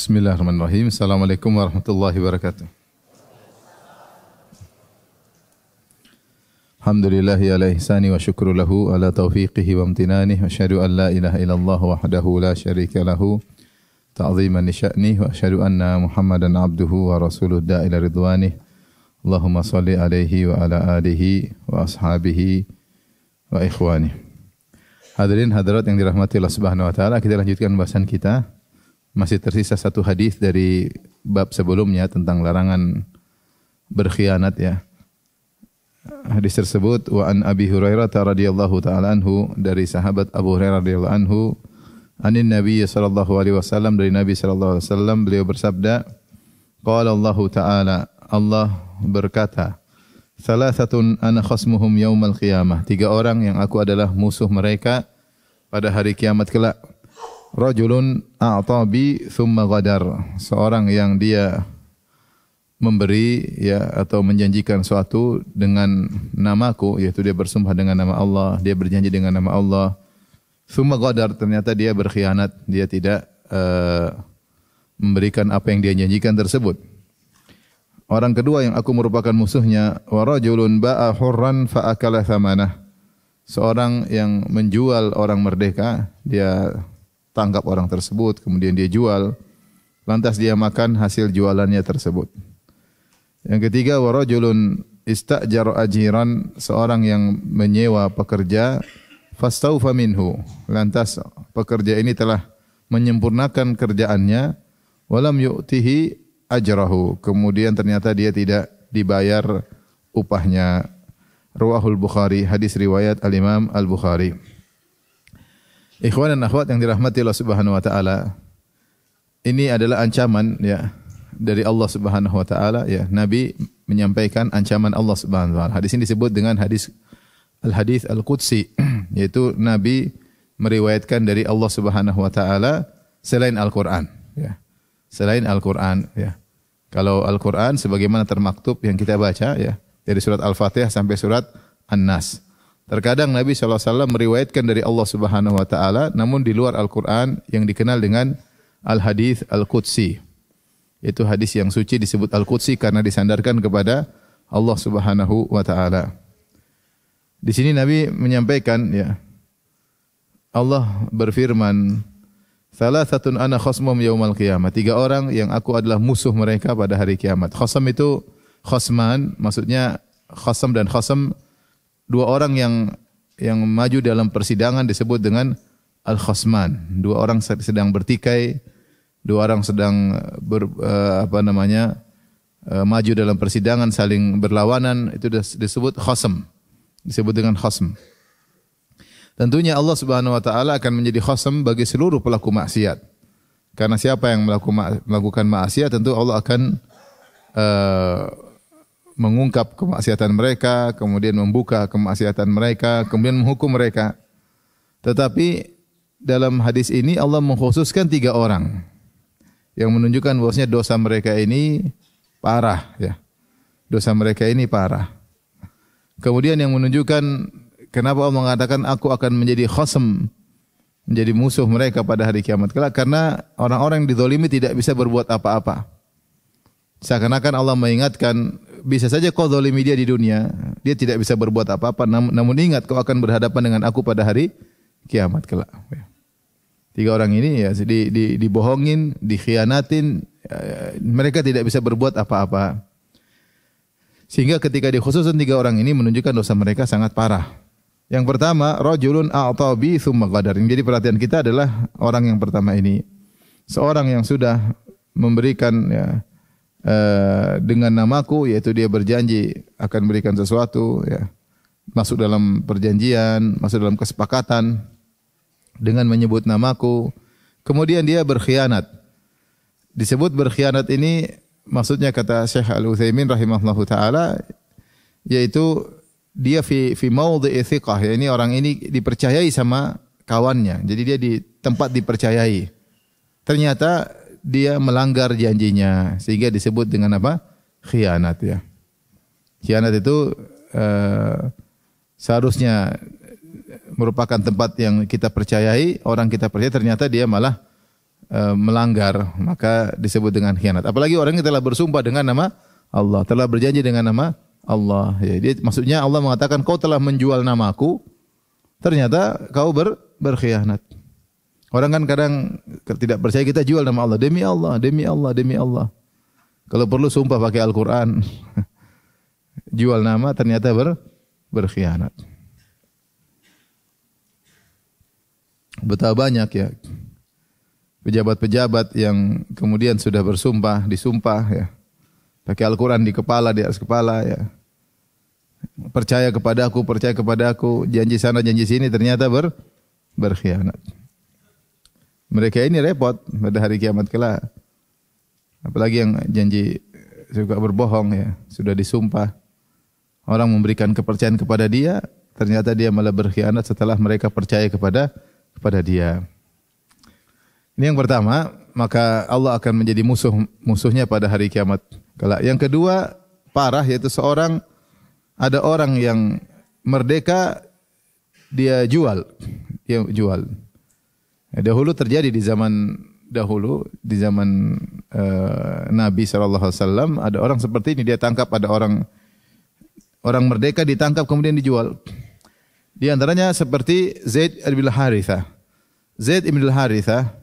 Bismillahirrahmanirrahim. Assalamualaikum warahmatullahi wabarakatuh. Alhamdulillahi ala ihsani wa syukru lahu ala taufiqihi wa amtinani wa asyhadu an la ilaha illallah wahdahu la syarika lahu ta'ziman li sya'nih wa asyhadu anna Muhammadan abduhu wa rasuluh da'ila ridwanih. Allahumma salli alaihi wa ala alihi wa ashabihi wa ikhwanih. Hadirin hadirat yang dirahmati Allah Subhanahu wa taala, kita lanjutkan bahasan kita. Masih tersisa satu hadis dari bab sebelumnya tentang larangan berkhianat ya. Hadis tersebut wa an Abi Hurairah radhiyallahu taala anhu, dari sahabat Abu Hurairah radhiyallahu anhu, anin Nabi sallallahu alaihi wasallam, dari Nabi sallallahu alaihi wasallam, beliau bersabda, qala Allah taala, Allah berkata, salasatun ana khasmuhum yaumal qiyamah, tiga orang yang aku adalah musuh mereka pada hari kiamat kelak. Rajulun a'ta bi thumma ghadar, seorang yang dia memberi ya atau menjanjikan suatu dengan namaku, yaitu dia bersumpah dengan nama Allah, dia berjanji dengan nama Allah. Thumma ghadar, ternyata dia berkhianat, dia tidak memberikan apa yang dia janjikan tersebut. Orang kedua yang aku merupakan musuhnya, wa rajulun ba'a hurran fa akala thamanah, seorang yang menjual orang merdeka, dia tangkap orang tersebut, kemudian dia jual, lantas dia makan hasil jualannya tersebut. Yang ketiga, wa rajulun ista'jara ajiran, seorang yang menyewa pekerja, fastaufa minhu, lantas pekerja ini telah menyempurnakan kerjaannya, walam yu'tihi ajrahu, kemudian ternyata dia tidak dibayar upahnya. Rawahul Bukhari, hadis riwayat Al-Imam Al-Bukhari. Ikhwan dan akhwat yang dirahmati Allah Subhanahu wa taala, ini adalah ancaman ya dari Allah Subhanahu wa taala ya. Nabi menyampaikan ancaman Allah Subhanahu wa taala. Hadis ini disebut dengan hadis al-hadis al-qudsi, yaitu Nabi meriwayatkan dari Allah Subhanahu wa taala selain Al-Qur'an ya. Selain Al-Qur'an ya. Kalau Al-Qur'an sebagaimana termaktub yang kita baca ya, dari surat Al-Fatihah sampai surat An-Nas. Terkadang Nabi SAW meriwayatkan dari Allah Subhanahu wa taala namun di luar Al-Qur'an yang dikenal dengan al-hadis al-qudsi. Itu hadis yang suci disebut al-qudsi karena disandarkan kepada Allah Subhanahu wa taala. Di sini Nabi menyampaikan ya, Allah berfirman, salasatun ana khasmum yaumal qiyamah, tiga orang yang aku adalah musuh mereka pada hari kiamat. Khasam itu khasman, maksudnya khasam dan khasam, dua orang yang maju dalam persidangan disebut dengan al-khasman. Dua orang sedang bertikai, dua orang sedang maju dalam persidangan saling berlawanan, itu disebut khasam. Disebut dengan khasm. Tentunya Allah Subhanahu wa taala akan menjadi khasam bagi seluruh pelaku maksiat. Karena siapa yang melakukan maksiat, tentu Allah akan mengungkap kemaksiatan mereka, kemudian membuka kemaksiatan mereka, kemudian menghukum mereka. Tetapi dalam hadis ini Allah mengkhususkan tiga orang yang menunjukkan bahwasanya dosa mereka ini parah ya. Dosa mereka ini parah. Kemudian yang menunjukkan kenapa Allah mengatakan aku akan menjadi khasam, menjadi musuh mereka pada hari kiamat kelak, karena orang-orang yang dizalimi tidak bisa berbuat apa-apa. Seakan-akan Allah mengingatkan, bisa saja kau zalimi dia di dunia, dia tidak bisa berbuat apa-apa, namun ingat kau akan berhadapan dengan aku pada hari kiamat kelak. Tiga orang ini ya dibohongin, dikhianatin, mereka tidak bisa berbuat apa-apa. Sehingga ketika dikhususkan tiga orang ini menunjukkan dosa mereka sangat parah. Yang pertama, rajulun a'ta bi tsumma ghadar. Jadi perhatian kita adalah orang yang pertama ini. Seorang yang sudah memberikan ya, dengan namaku, yaitu dia berjanji akan berikan sesuatu ya, masuk dalam perjanjian, masuk dalam kesepakatan dengan menyebut namaku, kemudian dia berkhianat. Disebut berkhianat ini maksudnya kata Syekh Al-Utsaimin rahimahullahu taala, yaitu dia fi maudhi'i thiqah, ya, ini orang ini dipercayai sama kawannya. Jadi dia di tempat dipercayai. Ternyata dia melanggar janjinya sehingga disebut dengan apa? Khianat ya. Khianat itu seharusnya merupakan tempat yang kita percayai, orang kita percaya, ternyata dia malah melanggar, maka disebut dengan khianat. Apalagi orang yang telah bersumpah dengan nama Allah, telah berjanji dengan nama Allah. Ya, dia, maksudnya Allah mengatakan kau telah menjual namaku, ternyata kau berkhianat. Orang kan kadang tidak percaya, kita jual nama Allah, demi Allah, demi Allah, demi Allah. Kalau perlu sumpah pakai Al-Quran. Jual nama ternyata berkhianat. Betapa banyak ya pejabat-pejabat yang kemudian sudah bersumpah, disumpah ya, pakai Al-Quran di kepala, di atas kepala ya. Percaya kepada aku, janji sana, janji sini, ternyata berkhianat. Mereka ini repot pada hari kiamat kelak. Apalagi yang janji suka berbohong ya, sudah disumpah. Orang memberikan kepercayaan kepada dia, ternyata dia malah berkhianat setelah mereka percaya kepada dia. Ini yang pertama, maka Allah akan menjadi musuhnya pada hari kiamat kelak. Yang kedua, parah, yaitu ada orang yang merdeka, dia jual. Dahulu terjadi di zaman Nabi SAW, ada orang seperti ini, dia tangkap, ada orang merdeka ditangkap kemudian dijual. Di antaranya seperti Zaid bin Harithah. Zaid bin Harithah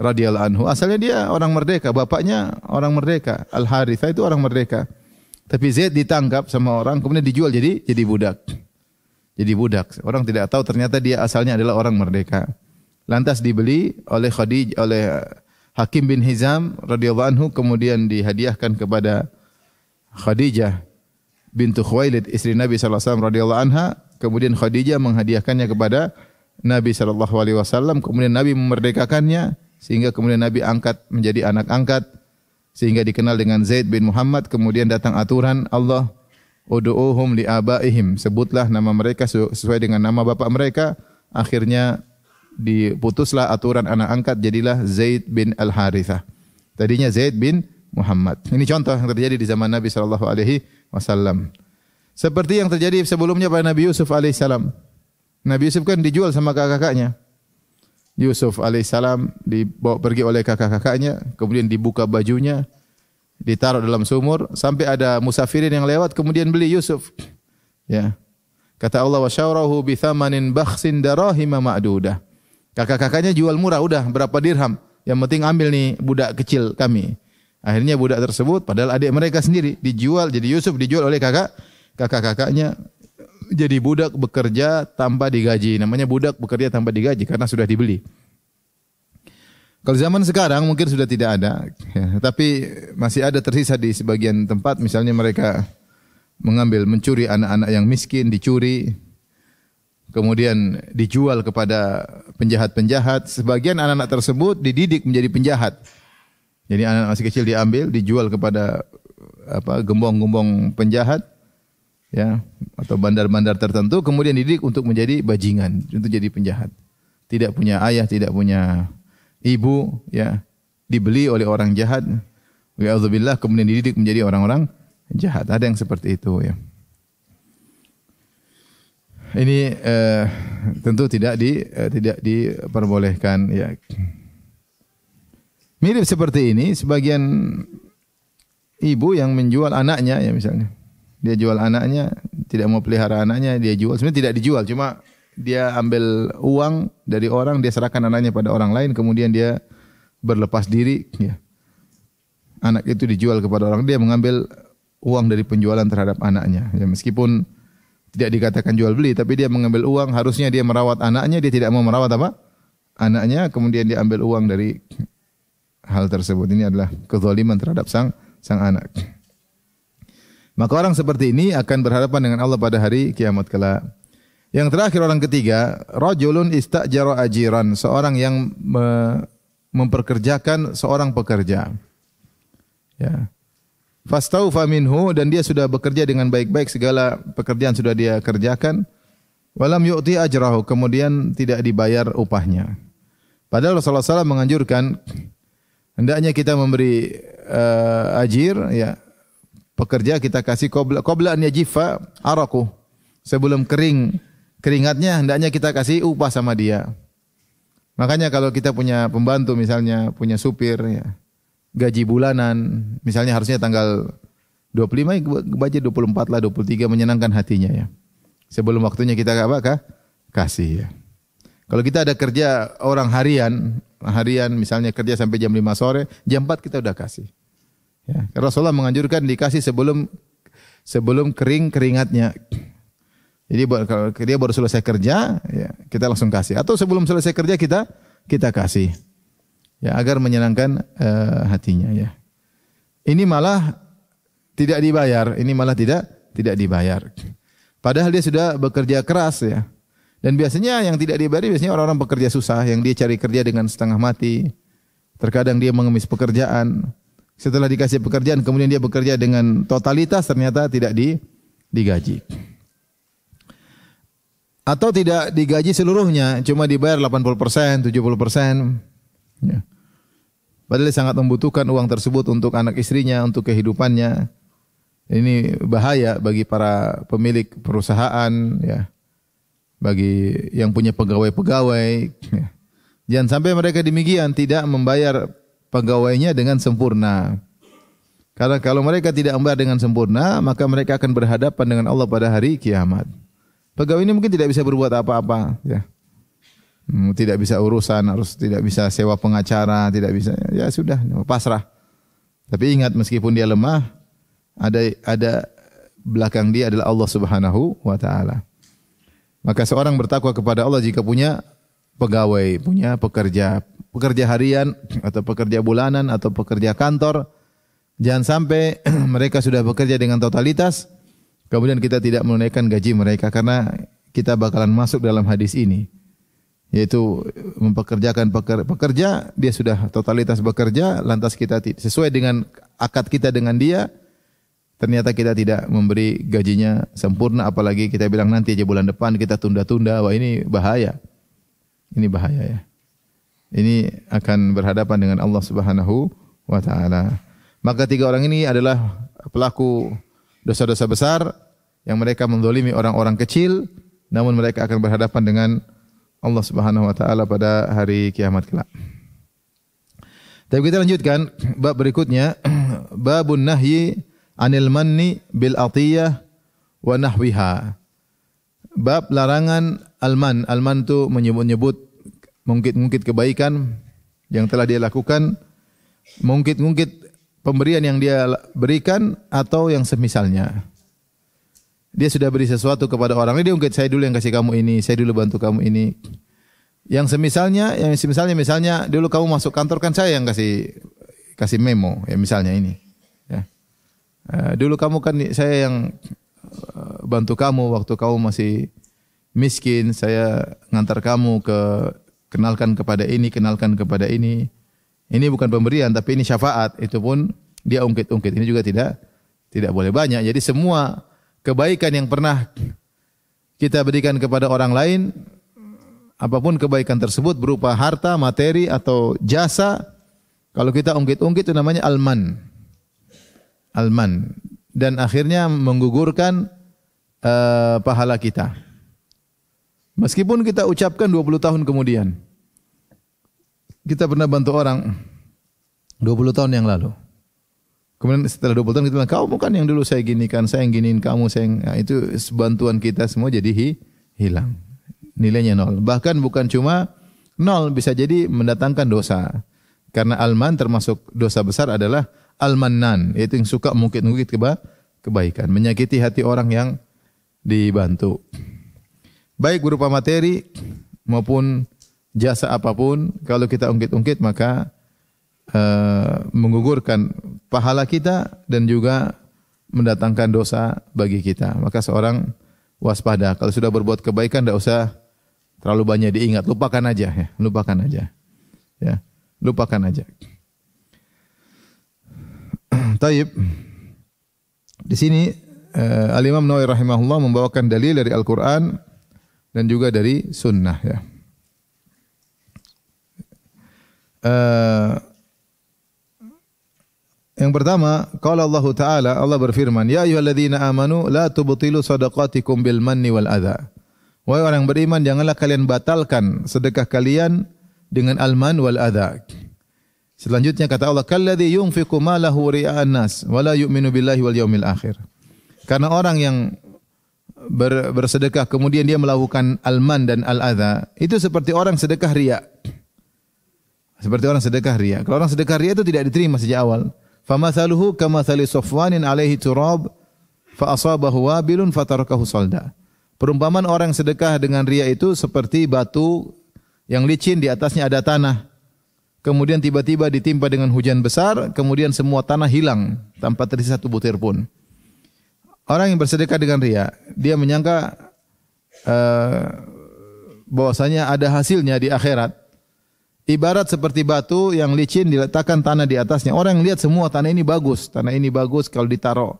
radhiyallahu anhu, asalnya dia orang merdeka, bapaknya orang merdeka. Al-Harithah itu orang merdeka. Tapi Zaid ditangkap sama orang kemudian dijual jadi budak. Jadi budak. Orang tidak tahu ternyata dia asalnya adalah orang merdeka. Lantas dibeli oleh Hakim bin Hizam radhiyallahu anhu, kemudian dihadiahkan kepada Khadijah bintu Khuwailid, istri Nabi sallallahu alaihi wasallam radhiyallahu anha. Kemudian Khadijah menghadiahkannya kepada Nabi sallallahu alaihi wasallam, kemudian Nabi memerdekakannya sehingga kemudian Nabi angkat menjadi anak angkat sehingga dikenal dengan Zaid bin Muhammad. Kemudian datang aturan Allah, ud'uuhum li abaihim, sebutlah nama mereka sesuai dengan nama bapak mereka. Akhirnya diputuslah aturan anak angkat, jadilah Zaid bin Al-Harithah. Tadinya Zaid bin Muhammad. Ini contoh yang terjadi di zaman Nabi sallallahu alaihi wasallam. Seperti yang terjadi sebelumnya pada Nabi Yusuf alaihissalam. Nabi Yusuf kan dijual sama kakak-kakaknya. Yusuf alaihissalam dibawa pergi oleh kakak-kakaknya, kemudian dibuka bajunya, ditaruh dalam sumur, sampai ada musafirin yang lewat kemudian beli Yusuf. Ya. Kata Allah, wa syawrahu bi thamanin bakhsin darahima ma'dudah. Kakak-kakaknya jual murah, udah berapa dirham, yang penting ambil nih budak kecil kami. Akhirnya budak tersebut padahal adik mereka sendiri dijual, jadi Yusuf dijual oleh kakak-kakaknya jadi budak bekerja tanpa digaji. Namanya budak bekerja tanpa digaji karena sudah dibeli. Kalau zaman sekarang mungkin sudah tidak ada, ya, tapi masih ada tersisa di sebagian tempat. Misalnya mereka mencuri anak-anak yang miskin, dicuri, kemudian dijual kepada penjahat-penjahat. Sebagian anak-anak tersebut dididik menjadi penjahat. Jadi anak masih kecil diambil, dijual kepada gembong-gembong penjahat, ya, atau bandar-bandar tertentu, kemudian dididik untuk menjadi bajingan, untuk jadi penjahat. Tidak punya ayah, tidak punya ibu, ya, dibeli oleh orang jahat. Wa'udzubillah, kemudian dididik menjadi orang-orang jahat. Ada yang seperti itu, ya. Ini tentu tidak diperbolehkan, ya. Mirip seperti ini sebagian ibu yang menjual anaknya, ya, misalnya. Dia jual anaknya, tidak mau pelihara anaknya, dia jual. Sebenarnya tidak dijual, cuma dia ambil uang dari orang, dia serahkan anaknya pada orang lain, kemudian dia berlepas diri, ya. Anak itu dijual kepada orang, dia mengambil uang dari penjualan terhadap anaknya. Ya, meskipun tidak dikatakan jual beli, tapi dia mengambil uang, harusnya dia merawat anaknya, dia tidak mau merawat anaknya, kemudian dia ambil uang dari hal tersebut. Ini adalah kezaliman terhadap sang anak. Maka orang seperti ini akan berhadapan dengan Allah pada hari kiamat kelak. Yang terakhir, orang ketiga, rajulun istajara ajiran, seorang yang memperkerjakan seorang pekerja. Ya. Fastaufa minhu, dan dia sudah bekerja dengan baik-baik, segala pekerjaan sudah dia kerjakan. Walam yu'ti ajrahu, kemudian tidak dibayar upahnya. Padahal Rasulullah SAW menganjurkan hendaknya kita memberi ajir, ya, pekerja kita kasih qabla an yajifa araku, sebelum keringatnya hendaknya kita kasih upah sama dia. Makanya kalau kita punya pembantu misalnya, punya supir ya, gaji bulanan misalnya harusnya tanggal 25 baca 24 lah, 23 menyenangkan hatinya ya. Sebelum waktunya kita apa kasih ya. Kalau kita ada kerja orang harian misalnya kerja sampai jam 5 sore, jam 4 kita udah kasih. Ya, Rasulullah menganjurkan dikasih sebelum kering keringatnya. Jadi kalau dia baru selesai kerja, ya, kita langsung kasih. Atau sebelum selesai kerja kita kasih, ya agar menyenangkan hatinya. Ya. Ini malah tidak dibayar. Ini malah tidak dibayar. Padahal dia sudah bekerja keras ya. Dan biasanya yang tidak dibayar biasanya orang-orang pekerja susah, yang dia cari kerja dengan setengah mati. Terkadang dia mengemis pekerjaan. Setelah dikasih pekerjaan, kemudian dia bekerja dengan totalitas, ternyata tidak digaji. Atau tidak digaji seluruhnya, cuma dibayar 80%, 70%. Ya. Padahal dia sangat membutuhkan uang tersebut untuk anak istrinya, untuk kehidupannya. Ini bahaya bagi para pemilik perusahaan, ya. Bagi yang punya pegawai-pegawai. Ya. Jangan sampai mereka demikian, tidak membayar pegawainya dengan sempurna. Karena kalau mereka tidak membayar dengan sempurna, maka mereka akan berhadapan dengan Allah pada hari kiamat. Pegawai ini mungkin tidak bisa berbuat apa-apa, ya. Tidak bisa urusan, tidak bisa sewa pengacara, tidak bisa, ya sudah, pasrah. Tapi ingat, meskipun dia lemah, ada belakang dia adalah Allah Subhanahu wa taala. Maka seorang bertakwa kepada Allah jika punya pegawai, punya pekerja harian atau pekerja bulanan atau pekerja kantor, jangan sampai mereka sudah bekerja dengan totalitas, kemudian kita tidak menunaikan gaji mereka, karena kita bakalan masuk dalam hadis ini, yaitu mempekerjakan pekerja, dia sudah totalitas bekerja, lantas kita sesuai dengan akad kita dengan dia, ternyata kita tidak memberi gajinya sempurna, apalagi kita bilang nanti aja bulan depan, kita tunda-tunda. Wah, ini bahaya. Ini bahaya ya. Ini akan berhadapan dengan Allah Subhanahu wa taala. Maka tiga orang ini adalah pelaku dosa-dosa besar yang mereka menzalimi orang-orang kecil, namun mereka akan berhadapan dengan Allah Subhanahu wa taala pada hari kiamat kelak. Tapi kita lanjutkan bab berikutnya, babun nahyi anil manni bil atiyah wa nahwiha. Bab larangan alman. Alman itu menyebut-nyebut mungkit-mungkit kebaikan yang telah dia lakukan, mungkit-mungkit pemberian yang dia berikan atau yang semisalnya. Dia sudah beri sesuatu kepada orang ini, dia ungkit, saya dulu yang kasih kamu ini, saya dulu bantu kamu ini. Yang semisalnya, misalnya dulu kamu masuk kantor kan saya yang kasih memo, ya misalnya ini. Ya. Dulu kamu kan saya yang bantu kamu waktu kamu masih miskin, saya ngantar kamu kenalkan kepada ini. Ini bukan pemberian tapi ini syafaat, itu pun dia ungkit-ungkit. Ini juga tidak boleh banyak. Jadi semua kebaikan yang pernah kita berikan kepada orang lain, apapun kebaikan tersebut berupa harta, materi atau jasa, kalau kita ungkit-ungkit itu namanya alman. Alman, dan akhirnya menggugurkan pahala kita. Meskipun kita ucapkan 20 tahun kemudian. Kita pernah bantu orang 20 tahun yang lalu. Kemudian setelah 20 tahun kita bilang, kau bukan yang dulu saya ginikan, saya yang giniin kamu, itu bantuan kita semua jadi hilang. Nilainya nol. Bahkan bukan cuma nol, bisa jadi mendatangkan dosa. Karena alman termasuk dosa besar adalah al-mannan, yaitu yang suka mungkit-mungkit kebaikan, menyakiti hati orang yang dibantu. Baik berupa materi maupun jasa apapun, kalau kita ungkit-ungkit maka menggugurkan pahala kita dan juga mendatangkan dosa bagi kita. Maka seorang waspada, kalau sudah berbuat kebaikan tidak usah terlalu banyak diingat, lupakan aja ya, lupakan aja. Ya, lupakan aja. Taib. Di sini Al-Imam Nawawi rahimahullah membawakan dalil dari Al-Qur'an dan juga dari sunnah ya. Yang pertama, qala Allah Ta'ala, Allah berfirman, ya ayyuhalladzina amanu la tubtilu shadaqatikum bil manni wal adha. Wahai orang beriman, janganlah kalian batalkan sedekah kalian dengan al-man wal adha. Selanjutnya kata Allah, kalladzi yunfiqu malahu ria'an nas wa la yu'minu billahi wal yaumil akhir. Karena orang yang bersedekah kemudian dia melakukan al-man dan al-adha, itu seperti orang sedekah riya. Seperti orang sedekah riya. Kalau orang sedekah riya itu tidak diterima sejak awal. Famathaluhu kamathali safwanin alaihi turab fa asabahu wabilun fatarakahu salda. Perumpamaan orang sedekah dengan riya itu seperti batu yang licin, di atasnya ada tanah. Kemudian tiba-tiba ditimpa dengan hujan besar, kemudian semua tanah hilang tanpa tersisa satu butir pun. Orang yang bersedekah dengan riya, dia menyangka bahwasanya ada hasilnya di akhirat. Ibarat seperti batu yang licin diletakkan tanah di atasnya. Orang yang lihat semua tanah ini bagus kalau ditaruh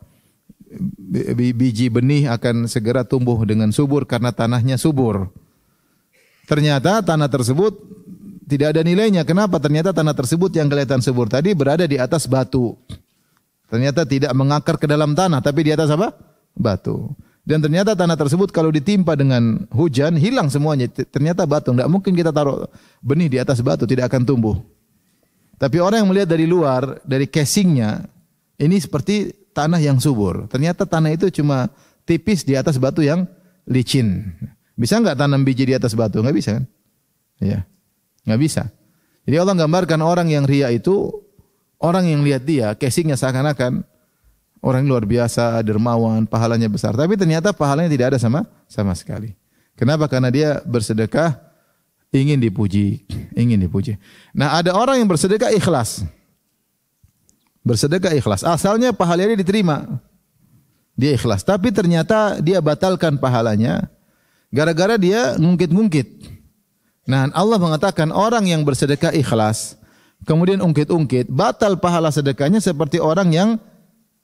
biji benih akan segera tumbuh dengan subur karena tanahnya subur. Ternyata tanah tersebut tidak ada nilainya. Kenapa? Ternyata tanah tersebut yang kelihatan subur tadi berada di atas batu. Ternyata tidak mengakar ke dalam tanah, tapi di atas apa? Batu. Dan ternyata tanah tersebut kalau ditimpa dengan hujan, hilang semuanya. Ternyata batu. Tidak mungkin kita taruh benih di atas batu, tidak akan tumbuh. Tapi orang yang melihat dari luar, dari casingnya, ini seperti tanah yang subur. Ternyata tanah itu cuma tipis di atas batu yang licin. Bisa enggak tanam biji di atas batu? Enggak bisa kan? Iya. Enggak bisa. Jadi Allah gambarkan orang yang riya itu, orang yang lihat dia, casingnya seakan-akan orang luar biasa, dermawan, pahalanya besar. Tapi ternyata pahalanya tidak ada sama sekali. Kenapa? Karena dia bersedekah ingin dipuji. Nah, ada orang yang bersedekah ikhlas. Bersedekah ikhlas. Asalnya pahalanya diterima. Dia ikhlas. Tapi ternyata dia batalkan pahalanya gara-gara dia ngungkit-ngungkit. Nah, Allah mengatakan orang yang bersedekah ikhlas, kemudian ungkit-ungkit, batal pahala sedekahnya seperti orang yang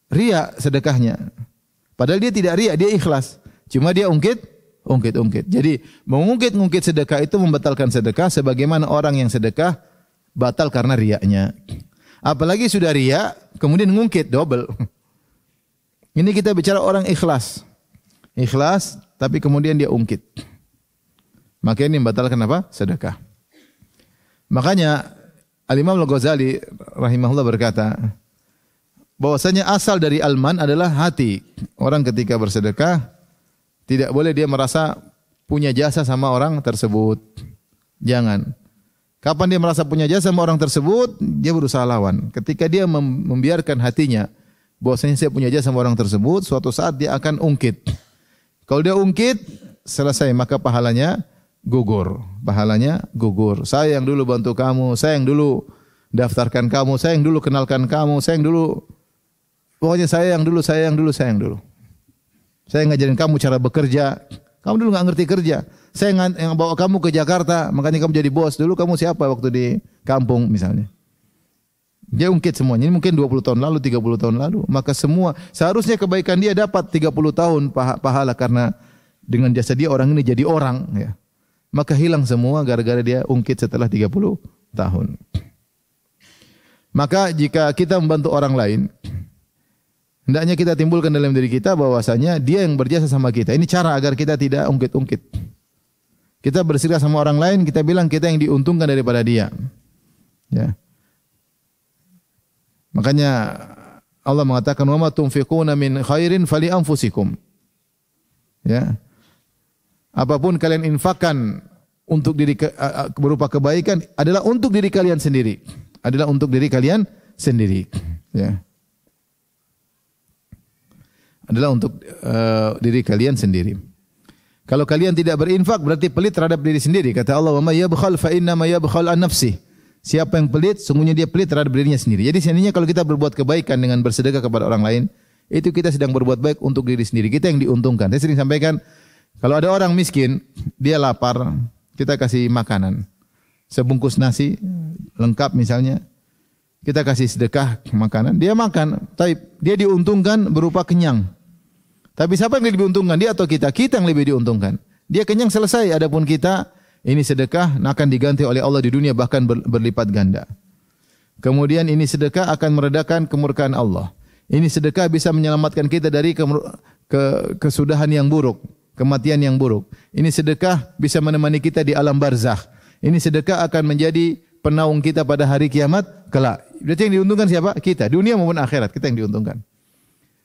riya sedekahnya. Padahal dia tidak riya, dia ikhlas. Cuma dia ungkit-ungkit. Jadi mengungkit-ungkit sedekah itu membatalkan sedekah sebagaimana orang yang sedekah batal karena riyanya. Apalagi sudah riya, kemudian ngungkit, double. Ini kita bicara orang ikhlas. Ikhlas, tapi kemudian dia ungkit. Maka ini membatalkan apa? Sedekah. Makanya Al-Imam Al-Ghazali rahimahullah berkata, bahwasanya asal dari al-man adalah hati. Orang ketika bersedekah tidak boleh dia merasa punya jasa sama orang tersebut. Jangan. Kapan dia merasa punya jasa sama orang tersebut, dia berusaha lawan. Ketika dia membiarkan hatinya bahwasanya saya punya jasa sama orang tersebut, suatu saat dia akan ungkit. Kalau dia ungkit, selesai, maka pahalanya gugur. Pahalanya gugur. Saya yang dulu bantu kamu, saya yang dulu daftarkan kamu, saya yang dulu kenalkan kamu, saya yang dulu, pokoknya saya yang dulu. Saya ngajarin kamu cara bekerja. Kamu dulu enggak ngerti kerja. Saya yang bawa kamu ke Jakarta, makanya kamu jadi bos. Dulu kamu siapa waktu di kampung misalnya. Dia ungkit semuanya. Ini mungkin 20 tahun lalu, 30 tahun lalu. Maka semua, seharusnya kebaikan dia dapat 30 tahun pahala karena dengan jasa dia orang ini jadi orang. Ya. Maka hilang semua gara-gara dia ungkit setelah 30 tahun. Maka jika kita membantu orang lain, hendaknya kita timbulkan dalam diri kita bahwasanya dia yang berjasa sama kita. Ini cara agar kita tidak ungkit-ungkit. Kita bersedekah sama orang lain, kita bilang kita yang diuntungkan daripada dia. Ya. Makanya Allah mengatakan, "Wa ma tunfiquna min khairin fali anfusikum." Ya. Apapun kalian infakkan untuk diri berupa kebaikan adalah untuk diri kalian sendiri. Adalah untuk diri kalian sendiri. Ya. Adalah untuk diri kalian sendiri. Kalau kalian tidak berinfak berarti pelit terhadap diri sendiri. Kata Allah, "Wa may yabkhal fa inna ma yabkhal an nafsihi." Siapa yang pelit, sungguhnya dia pelit terhadap dirinya sendiri. Jadi seandainya kalau kita berbuat kebaikan dengan bersedekah kepada orang lain, itu kita sedang berbuat baik untuk diri sendiri. Kita yang diuntungkan. Saya sering sampaikan, kalau ada orang miskin, dia lapar, kita kasih makanan. Sebungkus nasi lengkap misalnya, kita kasih sedekah makanan, dia makan. Tapi dia diuntungkan berupa kenyang. Tapi siapa yang lebih diuntungkan, dia atau kita? Kita yang lebih diuntungkan. Dia kenyang selesai, adapun kita ini sedekah akan diganti oleh Allah di dunia bahkan berlipat ganda. Kemudian ini sedekah akan meredakan kemurkaan Allah. Ini sedekah bisa menyelamatkan kita dari kesudahan yang buruk, kematian yang buruk. Ini sedekah bisa menemani kita di alam barzakh. Ini sedekah akan menjadi penaung kita pada hari kiamat kelak. Berarti yang diuntungkan siapa? Kita. Dunia maupun akhirat, kita yang diuntungkan.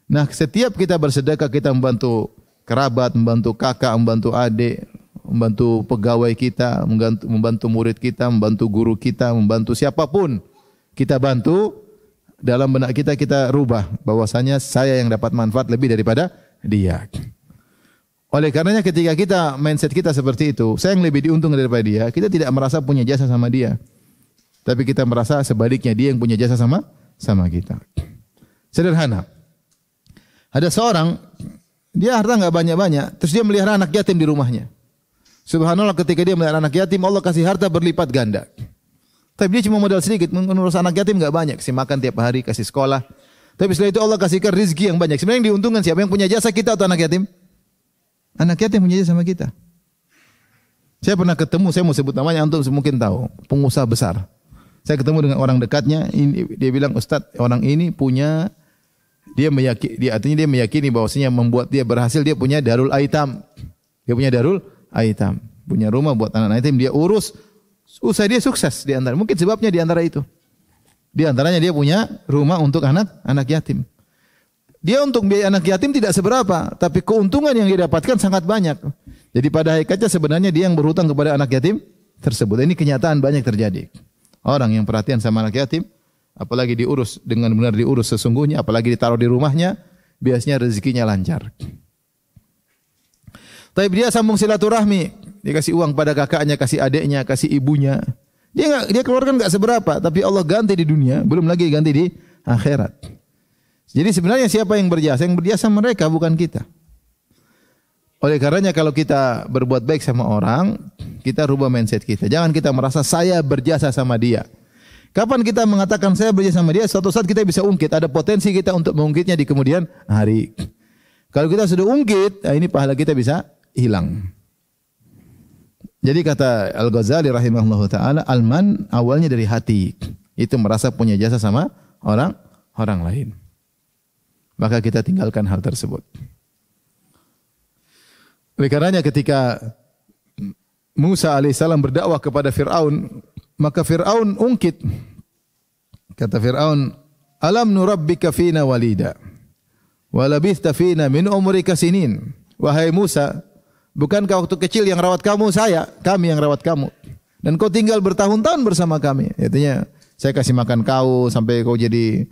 Nah, setiap kita bersedekah, kita membantu kerabat, membantu kakak, membantu adik, membantu pegawai kita, membantu murid kita, membantu guru kita, membantu siapapun. Kita bantu, dalam benak kita rubah bahwasanya saya yang dapat manfaat lebih daripada dia. Oleh karenanya ketika kita mindset kita seperti itu, saya yang lebih diuntung daripada dia, kita tidak merasa punya jasa sama dia. Tapi kita merasa sebaliknya dia yang punya jasa sama kita. Sederhana. Ada seorang, dia harta enggak banyak-banyak, terus dia melihara anak yatim di rumahnya. Subhanallah, ketika dia melihara anak yatim, Allah kasih harta berlipat ganda. Tapi dia cuma modal sedikit, mengurus anak yatim enggak banyak, kasih makan tiap hari, kasih sekolah. Tapi setelah itu Allah kasihkan rezeki yang banyak. Sebenarnya yang diuntungkan siapa? Yang punya jasa kita atau anak yatim? Anak yatim punya jasa sama kita. Saya pernah ketemu, saya mau sebut namanya, antum mungkin tahu, pengusaha besar. Saya ketemu dengan orang dekatnya, dia bilang, Ustaz, orang ini punya, dia meyakini bahwasanya membuat dia berhasil, dia punya darul aitam. Dia punya darul aitam. Punya rumah buat anak yatim, dia urus, usaha dia sukses di antara. Mungkin sebabnya di antara itu. Di antaranya dia punya rumah untuk anak yatim. Dia untuk biaya anak yatim tidak seberapa, tapi keuntungan yang dia dapatkan sangat banyak. Jadi pada hakikatnya sebenarnya dia yang berhutang kepada anak yatim tersebut. Ini kenyataan banyak terjadi. Orang yang perhatian sama anak yatim, apalagi diurus dengan benar diurus sesungguhnya, apalagi ditaruh di rumahnya, biasanya rezekinya lancar. Tapi dia sambung silaturahmi, dia kasih uang pada kakaknya, kasih adiknya, kasih ibunya. Dia keluarkan enggak seberapa, tapi Allah ganti di dunia, belum lagi ganti di akhirat. Jadi sebenarnya siapa yang berjasa? Yang berjasa mereka, bukan kita. Oleh karenanya kalau kita berbuat baik sama orang, kita rubah mindset kita. Jangan kita merasa saya berjasa sama dia. Kapan kita mengatakan saya berjasa sama dia? Suatu saat kita bisa ungkit. Ada potensi kita untuk mengungkitnya di kemudian hari. Kalau kita sudah ungkit, ini pahala kita bisa hilang. Jadi kata Al-Ghazali rahimahullah ta'ala, al-man awalnya dari hati. Itu merasa punya jasa sama orang lain. Maka kita tinggalkan hal tersebut. Oleh karenanya ketika Musa alaihissalam berdakwah kepada Fir'aun, maka Fir'aun ungkit. Kata Fir'aun, alam nurabbika fina walida, walabithta fina min umrika sinin. Wahai Musa, bukankah waktu kecil yang rawat kamu kami yang rawat kamu. Dan kau tinggal bertahun-tahun bersama kami. Artinya, saya kasih makan kau sampai kau jadi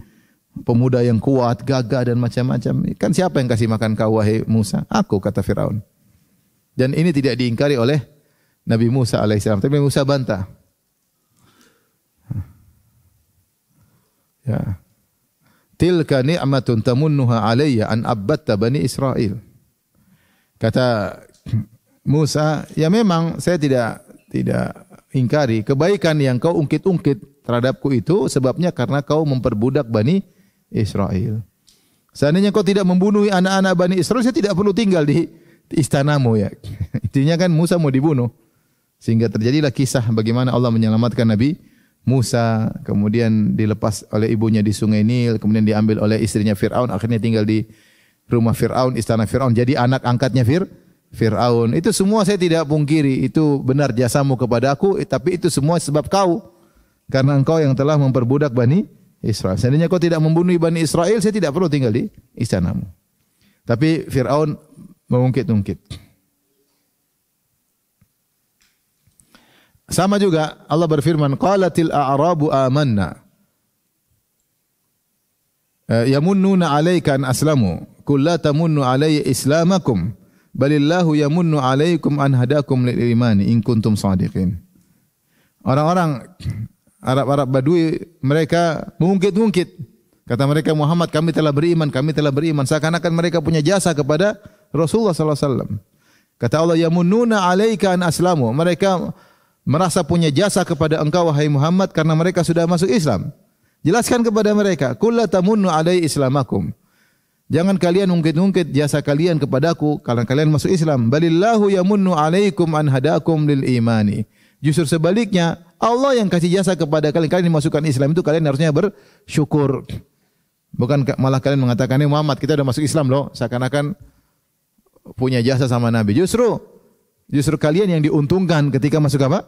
pemuda yang kuat, gagah dan macam-macam. Kan siapa yang kasih makan kau wahai Musa? Aku, kata Firaun. Dan ini tidak diingkari oleh Nabi Musa alaihissalam. Tapi Musa bantah. Ya. Tilka ni'matun tamunnuha alayya an abbatta bani Israel. Kata Musa, ya memang saya tidak ingkari kebaikan yang kau ungkit-ungkit terhadapku itu sebabnya karena kau memperbudak Bani Israel. Seandainya kau tidak membunuh anak-anak Bani Israel, saya tidak perlu tinggal di istanamu ya. Intinya kan Musa mau dibunuh. Sehingga terjadilah kisah bagaimana Allah menyelamatkan Nabi Musa, kemudian dilepas oleh ibunya di Sungai Nil, kemudian diambil oleh istrinya Fir'aun, akhirnya tinggal di rumah Fir'aun, istana Fir'aun, jadi anak angkatnya Fir'aun. Itu semua saya tidak pungkiri, itu benar jasamu kepada aku, tapi itu semua sebab kau. Karena engkau yang telah memperbudak Bani Israel. Seandainya kau tidak membunuh Bani Israel, saya tidak perlu tinggal di istanamu. Tapi Fir'aun mengungkit-ungkit. Sama juga Allah berfirman, qalatil a'rabu amanna. Yamunnuna 'alaika an aslamu, qul la tamunnu 'alayya islamakum, balillahu yamunnu 'alaikum an hadakum lil imani in kuntum shadiqin. Orang-orang Arab Badui mereka mengungkit-ungkit. Kata mereka, Muhammad, kami telah beriman. Seakan-akan mereka punya jasa kepada Rasulullah sallallahu alaihi wasallam. Kata Allah, yamunnuna 'alaika an aslamu. Mereka merasa punya jasa kepada engkau wahai Muhammad karena mereka sudah masuk Islam. Jelaskan kepada mereka, qul la tamunnu 'alayya islamakum. Jangan kalian ungkit-ungkit jasa kalian kepadaku karena kalian masuk Islam. Balillahu yamunnu 'alaikum an hadakum lil imani. Justru sebaliknya, Allah yang kasih jasa kepada kalian, kalian dimasukkan Islam itu kalian harusnya bersyukur. Bukan malah kalian mengatakan, Muhammad, kita sudah masuk Islam loh, seakan-akan punya jasa sama Nabi. Justru kalian yang diuntungkan ketika masuk apa?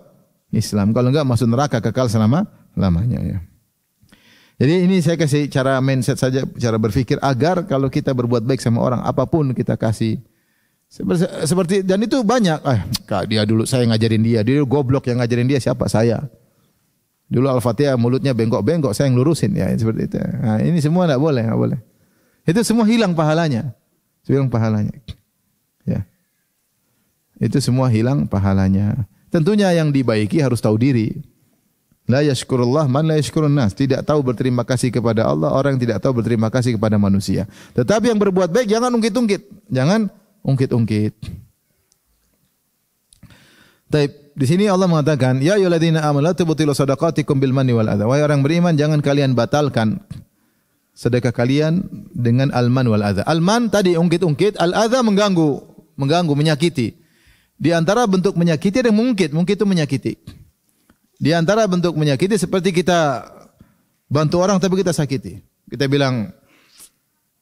Islam. Kalau enggak masuk neraka kekal selama-lamanya ya. Jadi ini saya kasih cara mindset saja, cara berpikir agar kalau kita berbuat baik sama orang apapun kita kasih. Seperti dan itu banyak. Kak dia dulu saya ngajarin dia goblok, yang ngajarin dia siapa? Saya. Dulu Al-Fatihah mulutnya bengkok-bengkok, saya yang lurusin ya seperti itu. Nah, ini semua enggak boleh. Itu semua hilang pahalanya. Hilang pahalanya. Ya. Itu semua hilang pahalanya. Tentunya yang dibaiki harus tahu diri. La yashkurullah man la yashkurun nas. Tidak tahu berterima kasih kepada Allah orang yang tidak tahu berterima kasih kepada manusia. Tetapi yang berbuat baik jangan ungkit-ungkit. Jangan ungkit-ungkit. Taib. Di sini Allah mengatakan, ya ayyuhalladzina amanu la tubtilu shadaqatikum bil manni wal adza. Wahai orang beriman, jangan kalian batalkan sedekah kalian dengan al-man wal adza. Al-man tadi ungkit-ungkit, al-adza mengganggu, menyakiti. Di antara bentuk menyakiti ada mungkit itu menyakiti. Di antara bentuk menyakiti seperti kita bantu orang tapi kita sakiti. Kita bilang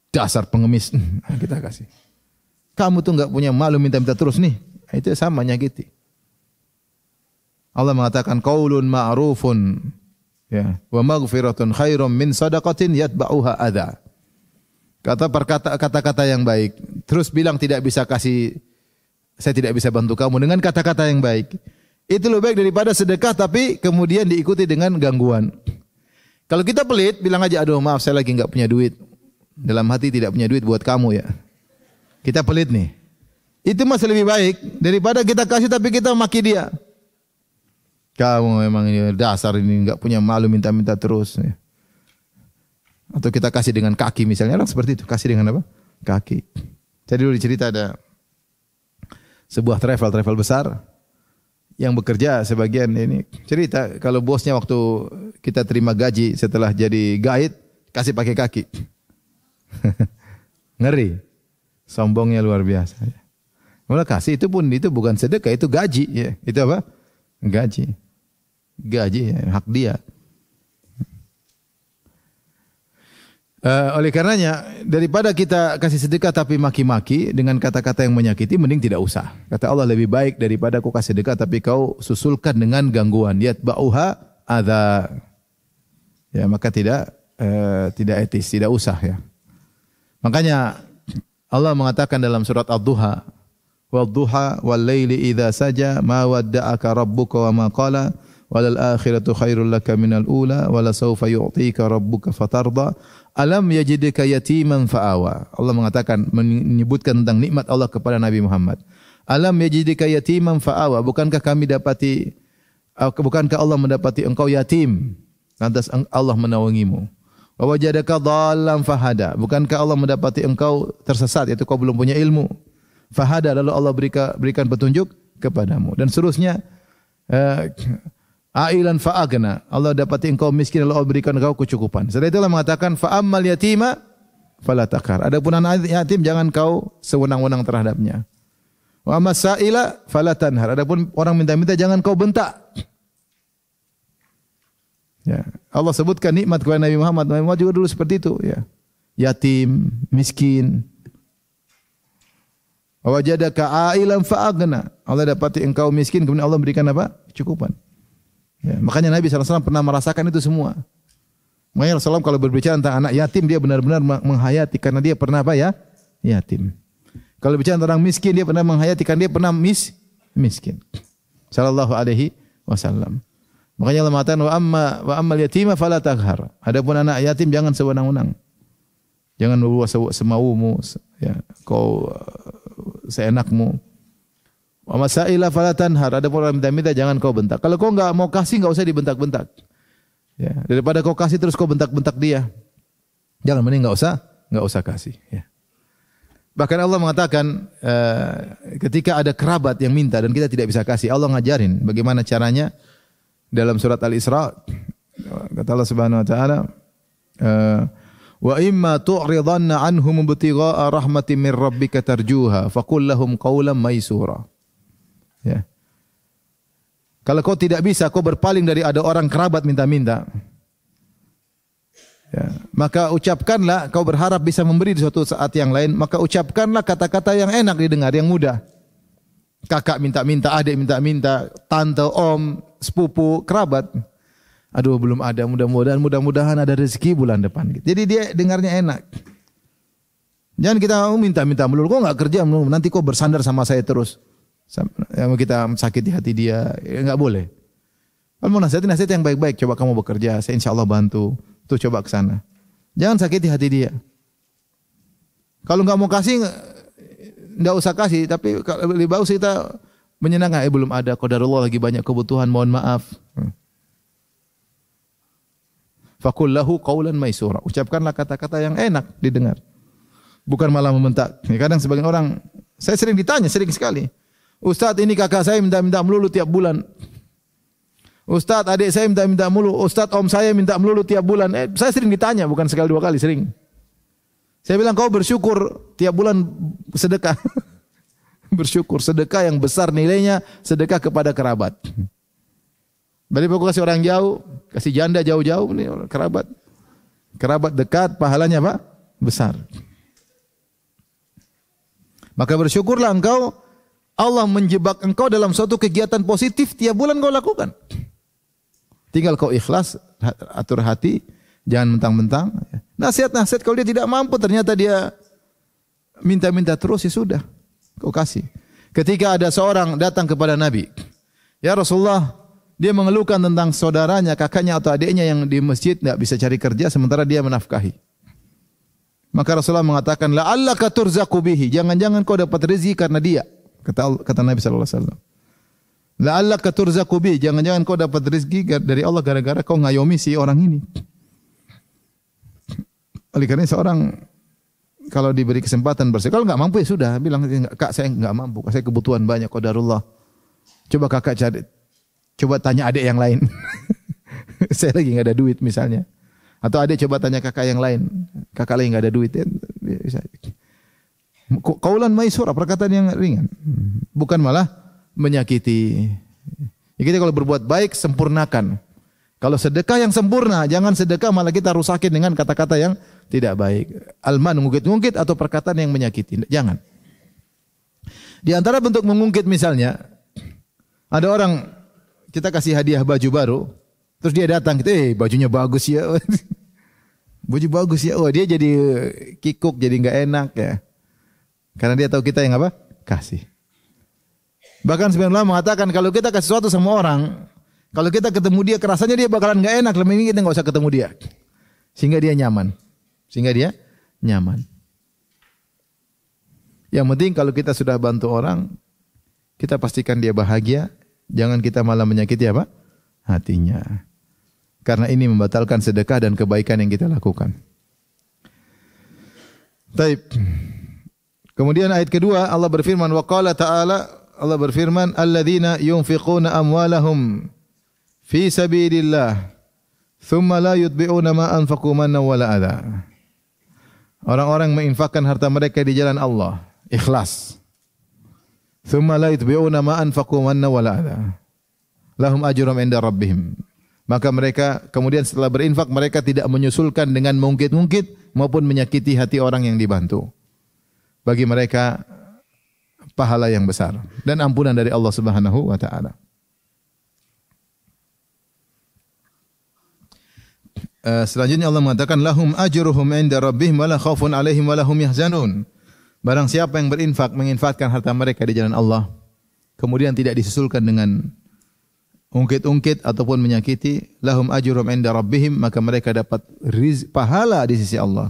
dasar pengemis, kita kasih. Kamu tuh enggak punya malu minta-minta terus nih. Itu sama menyakiti. Allah mengatakan qaulun ma'rufun ya wa maghfiratun khairum min shadaqatin yatba'uha adza. Kata-kata yang baik. Terus bilang tidak bisa kasih, saya tidak bisa bantu kamu dengan kata-kata yang baik. Itu lebih baik daripada sedekah tapi kemudian diikuti dengan gangguan. Kalau kita pelit, bilang aja aduh maaf saya lagi enggak punya duit. Dalam hati tidak punya duit buat kamu ya. Kita pelit nih. Itu masih lebih baik daripada kita kasih tapi kita maki dia. Kamu memang ini dasar ini enggak punya malu minta-minta terus. Atau kita kasih dengan kaki misalnya, orang seperti itu, kasih dengan apa? Kaki. Jadi dulu dicerita ada sebuah travel besar yang bekerja sebagian ini cerita kalau bosnya waktu kita terima gaji setelah jadi guide kasih pakai kaki. Ngeri. Sombongnya luar biasa. Malah kasih itu bukan sedekah, itu gaji ya. Itu apa? Gaji ya, hak dia. Oleh karenanya daripada kita kasih sedekah tapi maki-maki dengan kata-kata yang menyakiti, mending tidak usah. Kata Allah lebih baik daripada kau kasih sedekah tapi kau susulkan dengan gangguan. Yatba'uha adza. Ya maka tidak etis, tidak usah ya. Makanya Allah mengatakan dalam surat Ad-Duha, "Wad-duha wal-laili idza saja ma wadda'aka rabbuka wa ma qala." Walal akhiratu khairul laka minal ula wala sawfa yu'tika rabbuka fatarda alam yajidka yatiman fa'awa. Allah mengatakan menyebutkan tentang nikmat Allah kepada Nabi Muhammad. Alam yajidka yatiman fa'awa, bukankah Allah mendapati engkau yatim lantas Allah menaungimu. Wa wajadaka dhallan fahada, bukankah Allah mendapati engkau tersesat yaitu kau belum punya ilmu. Fahada, lalu Allah berikan petunjuk kepadamu dan seterusnya. Ailan fa'agna, Allah dapati engkau miskin lalu Allah berikan engkau kecukupan. Setelah itu Allah mengatakan fa'ammal yatima fala taqhar. Adapun anak yatim jangan kau sewenang-wenang terhadapnya. Wa ammas sa'ila fala tanhar. Adapun orang minta-minta jangan kau bentak. Ya, Allah sebutkan nikmat kepada Nabi Muhammad. Nabi Muhammad juga dulu seperti itu ya. Yatim, miskin. Wa wajadaka ailan fa'agna. Allah dapati engkau miskin kemudian Allah berikan apa? Kecukupan. Ya, makanya Nabi SAW pernah merasakan itu semua. Makanya Rasulullah kalau berbicara tentang anak yatim dia benar-benar menghayati karena dia pernah apa ya? Yatim. Kalau bicara tentang orang miskin dia pernah menghayati karena dia pernah miskin. Sallallahu alaihi wasallam. Makanya Allah mengatakan wa ammal yatima fala taghar. Adapun anak yatim jangan sewenang-wenang. Jangan berbuat semaumu ya, kau seenakmu. Wa masaila fala tanhar. Adapun orang minta-minta jangan kau bentak. Kalau kau enggak mau kasih enggak usah dibentak-bentak. Ya, daripada kau kasih terus kau bentak-bentak dia. Jangan, mending enggak usah kasih ya. Bahkan Allah mengatakan ketika ada kerabat yang minta dan kita tidak bisa kasih, Allah ngajarin bagaimana caranya dalam surat Al-Isra. Kata Allah Subhanahu wa taala, wa imma tu'ridanna anhum ibtigha'a rahmatin min rabbika tarjuha faqul lahum qawlan maysura. Ya. Kalau kau tidak bisa, kau berpaling dari ada orang kerabat minta-minta. Ya, maka ucapkanlah, kau berharap bisa memberi di suatu saat yang lain, maka ucapkanlah kata-kata yang enak didengar, yang mudah. Kakak minta-minta, adik minta-minta, tante, om, sepupu, kerabat. Aduh belum ada, mudah-mudahan ada rezeki bulan depan. Jadi dia dengarnya enak. Jangan kita minta-minta melulu, kok enggak kerja melulu, nanti kok bersandar sama saya terus. Yang kita sakiti hati dia, ya enggak boleh. Kalau mau nasihat yang baik-baik, coba kamu bekerja, saya insya Allah bantu. Tuh coba ke sana. Jangan sakiti hati dia. Kalau enggak mau kasih, enggak usah kasih, tapi lebih bagus kita menyenangkan, belum ada, qadarullah lagi banyak kebutuhan, mohon maaf. Faqul lahu qawlan maisura. Ucapkanlah kata-kata yang enak didengar. Bukan malah membentak. Kadang sebagian orang, saya sering ditanya, sering sekali. Ustaz, ini kakak saya minta-minta melulu tiap bulan. Ustaz, adik saya minta-minta melulu. Ustaz, om saya minta melulu tiap bulan. Saya sering ditanya, bukan sekali dua kali, sering. Saya bilang, kau bersyukur tiap bulan sedekah. Bersyukur, sedekah yang besar nilainya, sedekah kepada kerabat. Daripada kau kasih orang jauh, kasih janda jauh-jauh, ini kerabat. Kerabat dekat, pahalanya apa? Besar. Maka bersyukurlah engkau, Allah menjebak engkau dalam suatu kegiatan positif tiap bulan kau lakukan. Tinggal kau ikhlas, atur hati, jangan mentang-mentang. Nasihat-nasihat kalau dia tidak mampu, ternyata dia minta-minta terus, ya sudah, kau kasih. Ketika ada seorang datang kepada Nabi, ya Rasulullah, dia mengeluhkan tentang saudaranya, kakaknya atau adiknya yang di masjid tidak bisa cari kerja sementara dia menafkahi. Maka Rasulullah mengatakan, la'allaka turzaqu bihi. Jangan-jangan kau dapat rezeki karena dia. Kata Nabi sallallahu alaihi wasallam. La'allaka turzaqu bihi. Jangan-jangan kau dapat rezeki dari Allah gara-gara kau ngayomi si orang ini. Oleh karena seorang kalau diberi kesempatan bersedekah, kalau enggak mampu ya sudah, bilang, "Kak, saya enggak mampu. Saya kebutuhan banyak, qadarullah. Coba kakak cari, coba tanya adik yang lain." Saya lagi enggak ada duit misalnya. Atau adik coba tanya kakak yang lain. Kakak lagi enggak ada duit. Bisa. Qaulan maisura, perkataan yang ringan. Bukan malah menyakiti. Ya, kita kalau berbuat baik, sempurnakan. Kalau sedekah yang sempurna, jangan sedekah malah kita rusakin dengan kata-kata yang tidak baik. Alman, mengungkit-ungkit atau perkataan yang menyakiti. Jangan. Di antara bentuk mengungkit misalnya, ada orang kita kasih hadiah baju baru, terus dia datang, kita, bajunya bagus ya. Baju bagus ya. Oh, dia jadi kikuk, jadi enggak enak ya. Karena dia tahu kita yang apa? Kasih. Bahkan sebenarnya ulama mengatakan kalau kita kasih sesuatu sama orang, kalau kita ketemu dia, kerasanya dia bakalan enggak enak, lebih baik kita enggak usah ketemu dia. Sehingga dia nyaman. Yang penting kalau kita sudah bantu orang, kita pastikan dia bahagia, jangan kita malah menyakiti apa? Hatinya. Karena ini membatalkan sedekah dan kebaikan yang kita lakukan. Taib. Kemudian ayat kedua Allah berfirman, wa qala ta'ala, Allah berfirman, alladzina yunfiquna amwalahum fi sabilillah thumma la yutbi'una ma anfaqu manna wala adha. Orang-orang menginfakkan harta mereka di jalan Allah, ikhlas. Thumma la yutbi'una ma anfaqu manna wala adha. Lahum ajrum inda rabbihim. Maka mereka kemudian setelah berinfak mereka tidak menyusulkan dengan mungkit-mungkit maupun menyakiti hati orang yang dibantu. Bagi mereka pahala yang besar dan ampunan dari Allah Subhanahu wa taala. Selanjutnya Allah mengatakan lahum ajruhum inda rabbihim wala khaufun alaihim wala hum yahzanun. Barang siapa yang berinfak menginfakkan harta mereka di jalan Allah kemudian tidak disusulkan dengan ungkit-ungkit ataupun menyakiti, lahum ajrum inda rabbihim, maka mereka dapat pahala di sisi Allah.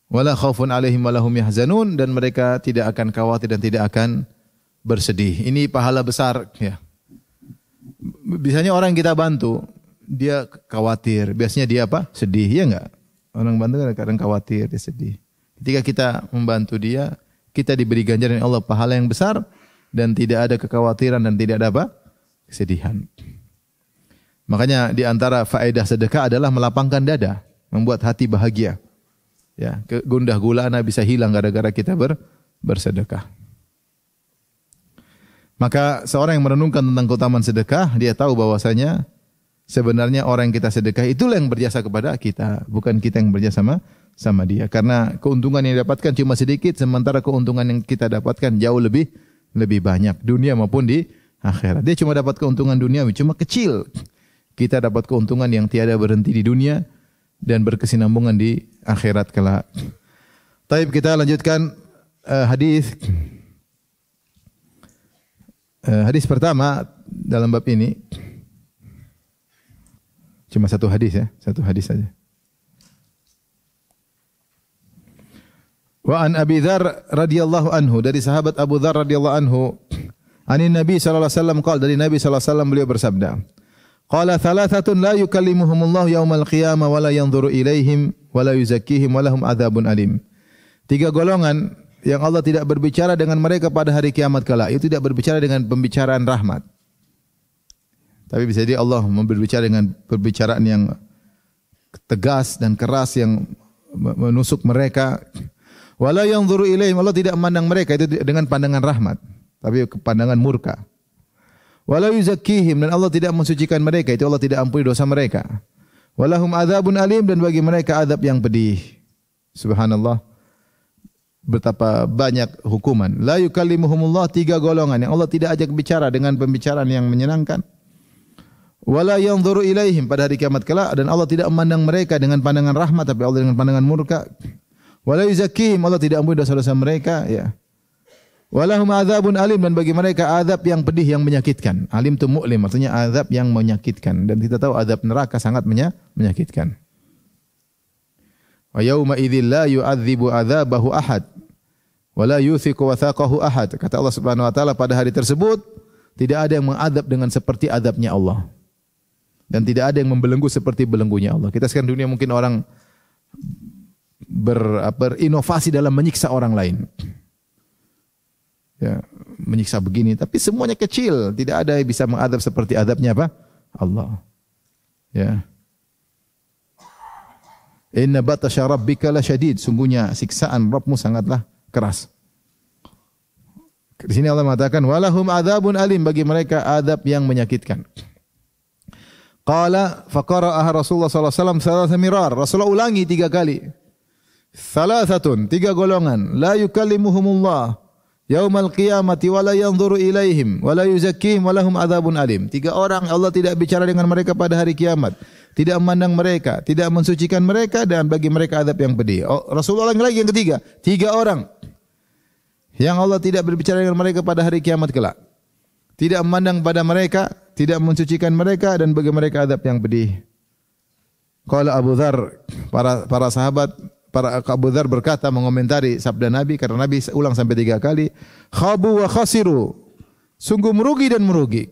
Wala khaufun alaihim wala hum yahzanun, dan mereka tidak akan khawatir dan tidak akan bersedih. Ini pahala besar ya. Biasanya orang yang kita bantu dia khawatir, biasanya dia apa? Sedih, ya enggak? Orang bantu kadang khawatir, dia sedih. Ketika kita membantu dia, kita diberi ganjaran Allah pahala yang besar dan tidak ada kekhawatiran dan tidak ada apa? Kesedihan. Makanya di antara faedah sedekah adalah melapangkan dada, membuat hati bahagia. Ya, gundah gulana bisa hilang gara-gara kita bersedekah. Maka seorang yang merenungkan tentang keutamaan sedekah, dia tahu bahwasanya sebenarnya orang yang kita sedekah itulah yang berjasa kepada kita, bukan kita yang berjasa sama dia. Karena keuntungan yang didapatkan cuma sedikit, sementara keuntungan yang kita dapatkan jauh lebih banyak, dunia maupun di akhirat. Dia cuma dapat keuntungan duniawi, cuma kecil. Kita dapat keuntungan yang tiada berhenti di dunia dan berkesinambungan di akhirat kelak. Taib, kita lanjutkan hadis. Hadis pertama dalam bab ini cuma satu hadis ya, satu hadis saja. Wa an Abi Dzar radhiyallahu anhu, dari sahabat Abu Dzar radhiyallahu anhu, anin Nabi sallallahu alaihi wasallam qala, dari Nabi sallallahu alaihi wasallam beliau bersabda, qala thalathatun la yukallimuhumullahu yaumal qiyamah wa la yanzuru ilaihim wa la yuzakkihim wa lahum adzabun alim. Tiga golongan yang Allah tidak berbicara dengan mereka pada hari kiamat kelak, itu tidak berbicara dengan pembicaraan rahmat. Tapi bisa jadi Allah berbicara dengan perbicaraan yang tegas dan keras yang menusuk mereka. Wala yanzuru ilaihim, Allah tidak memandang mereka itu dengan pandangan rahmat, tapi pandangan murka. Wala yuzakkihim, dan Allah tidak mensucikan mereka, itu Allah tidak ampuni dosa mereka. Walahum adzabun alim, dan bagi mereka azab yang pedih. Subhanallah, betapa banyak hukuman. La yukallimuhumullah, tiga golongan yang Allah tidak ajak bicara dengan pembicaraan yang menyenangkan. Wala yanzuru ilaihim, pada hari kiamat kelak, dan Allah tidak memandang mereka dengan pandangan rahmat, tapi Allah dengan pandangan murka. Wala yuzakkihim, Allah tidak ampuni dosa-dosa mereka, ya. Walahum adzabun alim, dan bagi mereka azab yang pedih, yang menyakitkan. Alim itu mu'lim, artinya azab yang menyakitkan, dan kita tahu azab neraka sangat menyakitkan. Wa yauma idzil la yu'adzibu adzabahu ahad wa la yuthiqu wathaqahu ahad. Kata Allah Subhanahu wa taala, pada hari tersebut tidak ada yang mengadab dengan seperti adabnya Allah, dan tidak ada yang membelenggu seperti belenggunya Allah. Kita sekarang dunia mungkin orang berinovasi dalam menyiksa orang lain. Ya, menyiksa begini, tapi semuanya kecil, tidak ada yang bisa mengadab seperti adabnya apa? Allah. Ya. Inna batasya rabbika lasyadid, sungguhnya siksaan Rabbmu sangatlah keras. Di sini Allah mengatakan walahum adzabun alim, bagi mereka adab yang menyakitkan. Qala faqara'aha Rasulullah sallallahu alaihi wasallam salasa mirar. Rasulullah ulangi 3 kali. Salasatun, 3 golongan, la yukallimuhumullah yaumal qiyamati wa la yanzuru ilaihim wa la yuzakkihim wa lahum adzabun alim. 3 orang Allah tidak bicara dengan mereka pada hari kiamat, tidak memandang mereka, tidak mensucikan mereka, dan bagi mereka azab yang pedih. Rasulullah lagi yang ketiga, 3 orang yang Allah tidak berbicara dengan mereka pada hari kiamat kelak, tidak memandang pada mereka, tidak mensucikan mereka, dan bagi mereka azab yang pedih. Qala Abu Dzar, para sahabat, Abu Dzar berkata mengomentari sabda Nabi, karena Nabi ulang sampai 3 kali, khabu wa khasiru, sungguh merugi dan merugi,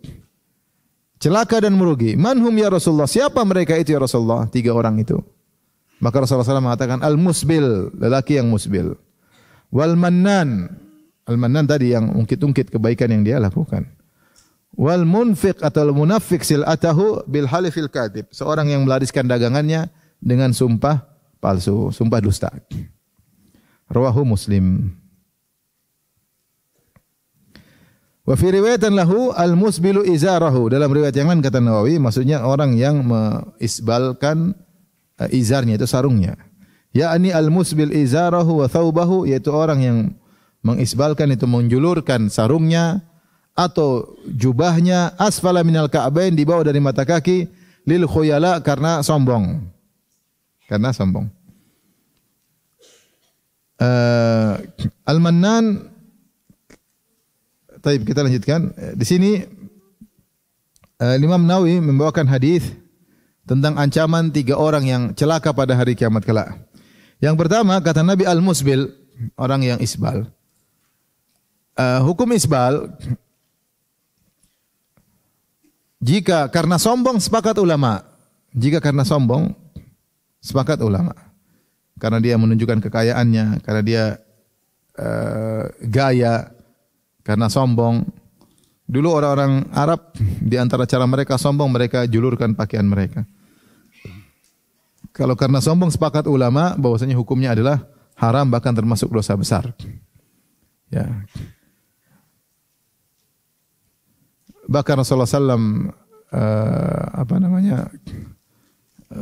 celaka dan merugi. Manhum ya Rasulullah, siapa mereka itu ya Rasulullah? 3 orang itu. Maka Rasulullah SAW mengatakan al-musbil, lelaki yang musbil. Wal mannan, al-mannan tadi yang ungkit-ungkit kebaikan yang dia lakukan. Wal munfiq atau munafiq sil'atahu bil halifil kadhib, seorang yang melariskan dagangannya dengan sumpah palsu, sumpah dusta. Rawahu Muslim. Wa fi riwayatan lahu al-musbilu izarahu. Dalam riwayat yang lain kata Nawawi, maksudnya orang yang mengisbalkan izarnya, itu sarungnya. Yakni al-musbil izarahu wa thawbahu, yaitu orang yang mengisbalkan, itu menjulurkan sarungnya atau jubahnya asfala minal ka'bain, di bawah dari mata kaki, lil khuyala, karena sombong. Karena sombong. Al-Mannan. Baik, kita lanjutkan. Di sini Imam Nawawi membawakan hadis tentang ancaman 3 orang yang celaka pada hari kiamat kelak. Yang pertama kata Nabi al-musbil, orang yang isbal. Hukum isbal, jika karena sombong, sepakat ulama. Jika karena sombong, sepakat ulama. Karena dia menunjukkan kekayaannya, karena dia gaya, karena sombong. Dulu orang-orang Arab, di antara cara mereka sombong, mereka julurkan pakaian mereka. Kalau karena sombong, sepakat ulama bahwasanya hukumnya adalah haram, bahkan termasuk dosa besar. Ya. Bahkan Rasulullah SAW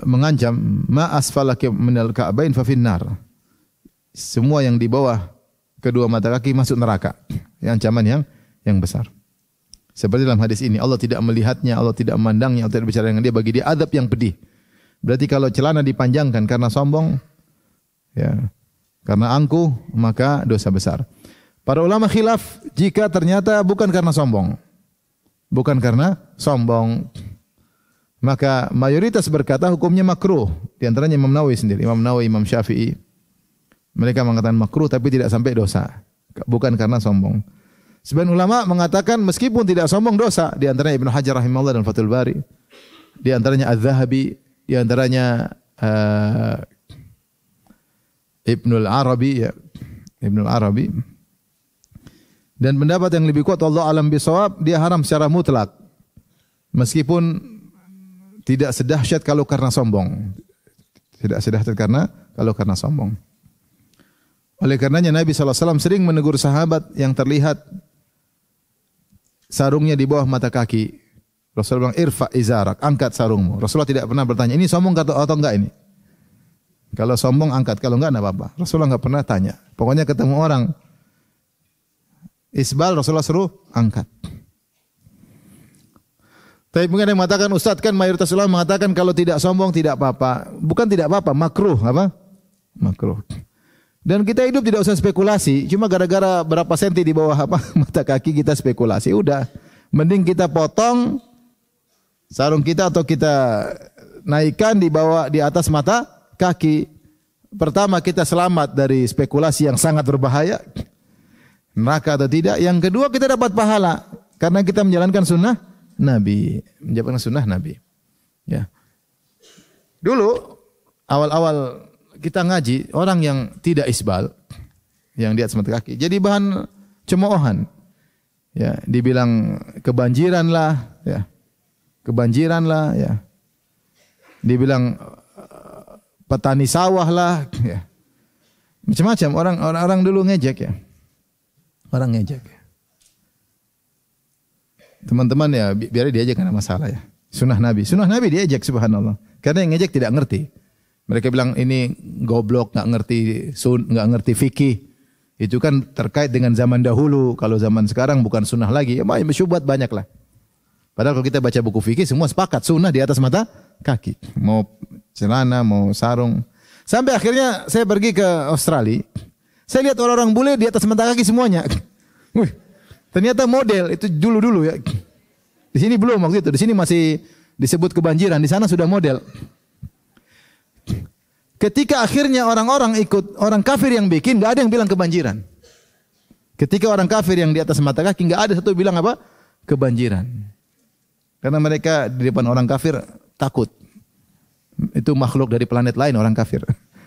mengancam, ma asfalaki minal ka'bain fa finnar. Semua yang di bawah kedua mata kaki masuk neraka. Ini ancaman yang besar. Seperti dalam hadis ini, Allah tidak melihatnya, Allah tidak memandangnya, Allah tidak bicara dengan dia, bagi dia adab yang pedih. Berarti kalau celana dipanjangkan karena sombong, ya, karena angkuh, maka dosa besar. Para ulama khilaf jika ternyata bukan karena sombong. Bukan karena sombong. Maka mayoritas berkata hukumnya makruh. Di antaranya Imam Nawawi sendiri, Imam Nawawi, Imam Syafi'i. Mereka mengatakan makruh tapi tidak sampai dosa. Bukan karena sombong. Sebagian ulama mengatakan meskipun tidak sombong dosa, di antaranya Ibnu Hajar rahimahullah dan Fathul Bari, di antaranya Az-Zahabi, di antaranya Ibnul Arabi, ya, Ibnul Arabi. Dan pendapat yang lebih kuat Allah alam bisawab, dia haram secara mutlak. Meskipun tidak sedahsyat kalau karena sombong. Tidak sedahsyat kalau karena sombong. Oleh karenanya Nabi SAW sering menegur sahabat yang terlihat sarungnya di bawah mata kaki. Rasulullah bilang, irfa izarak, angkat sarungmu. Rasulullah tidak pernah bertanya, ini sombong atau enggak ini? Kalau sombong angkat, kalau enggak apa-apa. Rasulullah enggak pernah tanya. Pokoknya ketemu orang isbal, Rasulullah suruh angkat. Tapi mungkin ada yang mengatakan, Ustaz kan mayoritas ulama mengatakan kalau tidak sombong tidak apa-apa. Bukan tidak apa-apa, makruh. Apa? Makruh. Dan kita hidup tidak usah spekulasi. Cuma gara-gara berapa senti di bawah mata kaki kita spekulasi. Udah. Mending kita potong sarung kita atau kita naikkan di atas mata kaki. Pertama kita selamat dari spekulasi yang sangat berbahaya. Neraka atau tidak. Yang kedua kita dapat pahala. Karena kita menjalankan sunnah Nabi. Menjalankan sunnah Nabi. Ya. Dulu awal-awal kita ngaji, orang yang tidak isbal, yang di atas mata kaki, jadi bahan cemoohan. Ya, dibilang kebanjiran lah, ya. Kebanjiran lah, ya. Dibilang petani sawah lah, ya. Macam-macam orang dulu ngejek, ya. Orang ngejek. Ya. Teman-teman ya, biar diajak karena masalah, ya. Sunnah Nabi diajak, subhanallah. Karena yang ngejek tidak ngerti. Mereka bilang ini goblok, nggak ngerti fikih. Itu kan terkait dengan zaman dahulu. Kalau zaman sekarang bukan sunnah lagi. Ya, syubhat banyak lah. Padahal kalau kita baca buku fikih semua sepakat sunnah di atas mata kaki. Mau celana, mau sarung. Sampai akhirnya saya pergi ke Australia. Saya lihat orang-orang bule di atas mata kaki semuanya. Wih, ternyata model itu dulu-dulu ya. Di sini belum waktu itu. Di sini masih disebut kebanjiran. Di sana sudah model. Ketika akhirnya orang-orang ikut orang kafir yang bikin, nggak ada yang bilang kebanjiran. Ketika orang kafir yang di atas mata kaki, nggak ada satu bilang apa? Kebanjiran. Karena mereka di depan orang kafir takut. Itu makhluk dari planet lain orang kafir.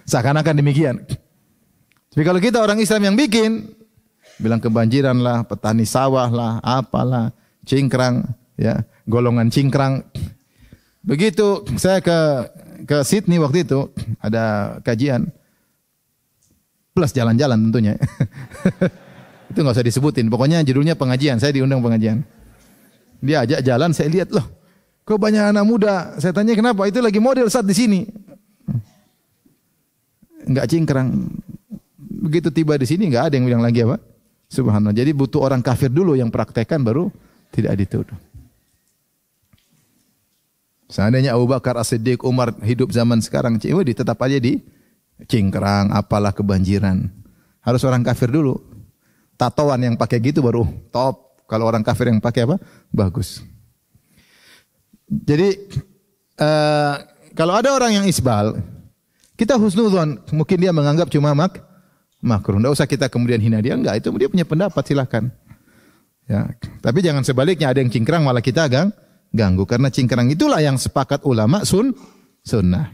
Seakan-akan demikian. Tapi kalau kita orang Islam yang bikin, bilang kebanjiran lah, petani sawah lah, apalah, cingkrang, ya, golongan cingkrang. Begitu saya ke Sydney waktu itu ada kajian plus jalan-jalan tentunya. Itu nggak usah disebutin. Pokoknya judulnya pengajian. Saya diundang pengajian. Dia ajak jalan, saya lihat loh, kok banyak anak muda. Saya tanya kenapa? Itu lagi model saat di sini. Nggak cingkrang. Begitu tiba di sini nggak ada yang bilang lagi apa? Subhanallah. Jadi butuh orang kafir dulu yang praktekkan baru tidak dituduh. Seandainya Abu Bakar As-Siddiq, Umar hidup zaman sekarang, tetap aja di cingkrang, apalah kebanjiran. Harus orang kafir dulu. Tatoan yang pakai gitu baru top. Kalau orang kafir yang pakai apa? Bagus. Jadi kalau ada orang yang isbal, kita husnudzon. Mungkin dia menganggap cuma makruh. Tidak usah kita kemudian hina dia. Enggak, itu dia punya pendapat, silakan. Ya, tapi jangan sebaliknya ada yang cingkrang malah kita ganggu, karena cingkrang itulah yang sepakat ulama sunnah.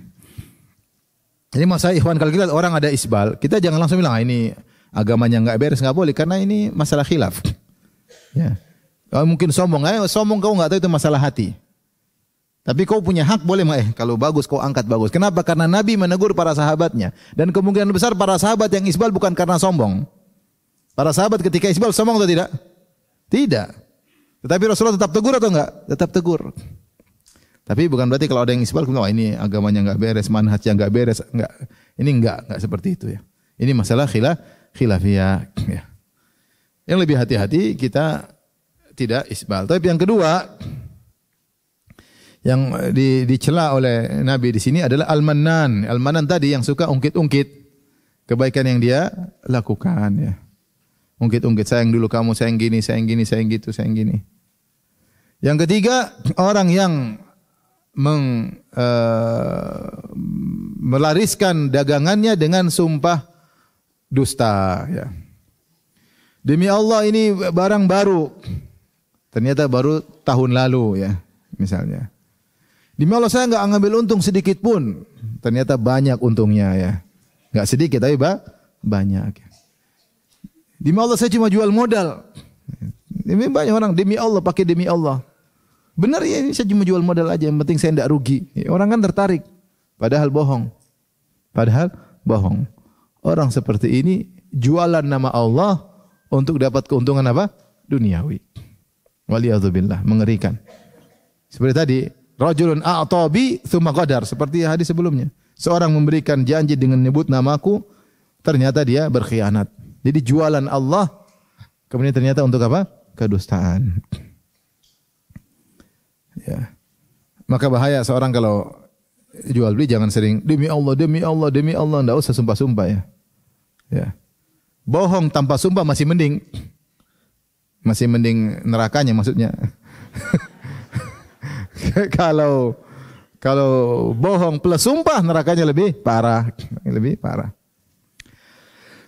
Jadi maksud ikhwan, kalau kita orang ada isbal, kita jangan langsung bilang ini agamanya enggak beres, enggak boleh, karena ini masalah khilaf. Ya. Kalau mungkin sombong, sombong kau enggak tahu itu masalah hati. Tapi kau punya hak boleh kalau bagus kau angkat bagus. Kenapa? Karena Nabi menegur para sahabatnya, dan kemungkinan besar para sahabat yang isbal bukan karena sombong. Para sahabat ketika isbal sombong atau tidak? Tidak. Tetapi Rasulullah tetap tegur atau enggak? Tetap tegur. Tapi bukan berarti kalau ada yang isbal, ini agamanya enggak beres, manhajnya enggak beres, enggak. Ini enggak seperti itu ya. Ini masalah khilafiyah ya. Yang lebih hati-hati kita tidak isbal. Tapi yang kedua yang dicela oleh Nabi di sini adalah al-mannan. Al-mannan tadi yang suka ungkit-ungkit kebaikan yang dia lakukan ya. Ungkit-ungkit, sayang dulu kamu, sayang gini, sayang gini, sayang gitu, sayang gini. Yang ketiga, orang yang melariskan dagangannya dengan sumpah dusta ya. Demi Allah ini barang baru. Ternyata baru tahun lalu ya, misalnya. Demi Allah saya enggak ngambil untung sedikit pun. Ternyata banyak untungnya ya. Enggak sedikit tapi banyak. Demi Allah saya cuma jual modal. Demi banyak orang demi Allah pakai demi Allah. Benar ya, saya cuma jual modal aja, yang penting saya enggak rugi. Orang kan tertarik. Padahal bohong. Orang seperti ini jualan nama Allah untuk dapat keuntungan apa? Duniawi. Waliyadzubillah, mengerikan. Seperti tadi, rajulun a'tabi tsumma qadar, seperti hadis sebelumnya. Seorang memberikan janji dengan menyebut namaku, ternyata dia berkhianat. Jadi jualan Allah, kemudian ternyata untuk apa? Kedustaan. Ya. Maka bahaya seorang kalau jual beli jangan sering demi Allah, demi Allah, demi Allah, enggak usah sumpah-sumpah ya. Ya. Bohong tanpa sumpah masih mending. Masih mending nerakanya maksudnya. Kalau bohong plus sumpah nerakanya lebih parah,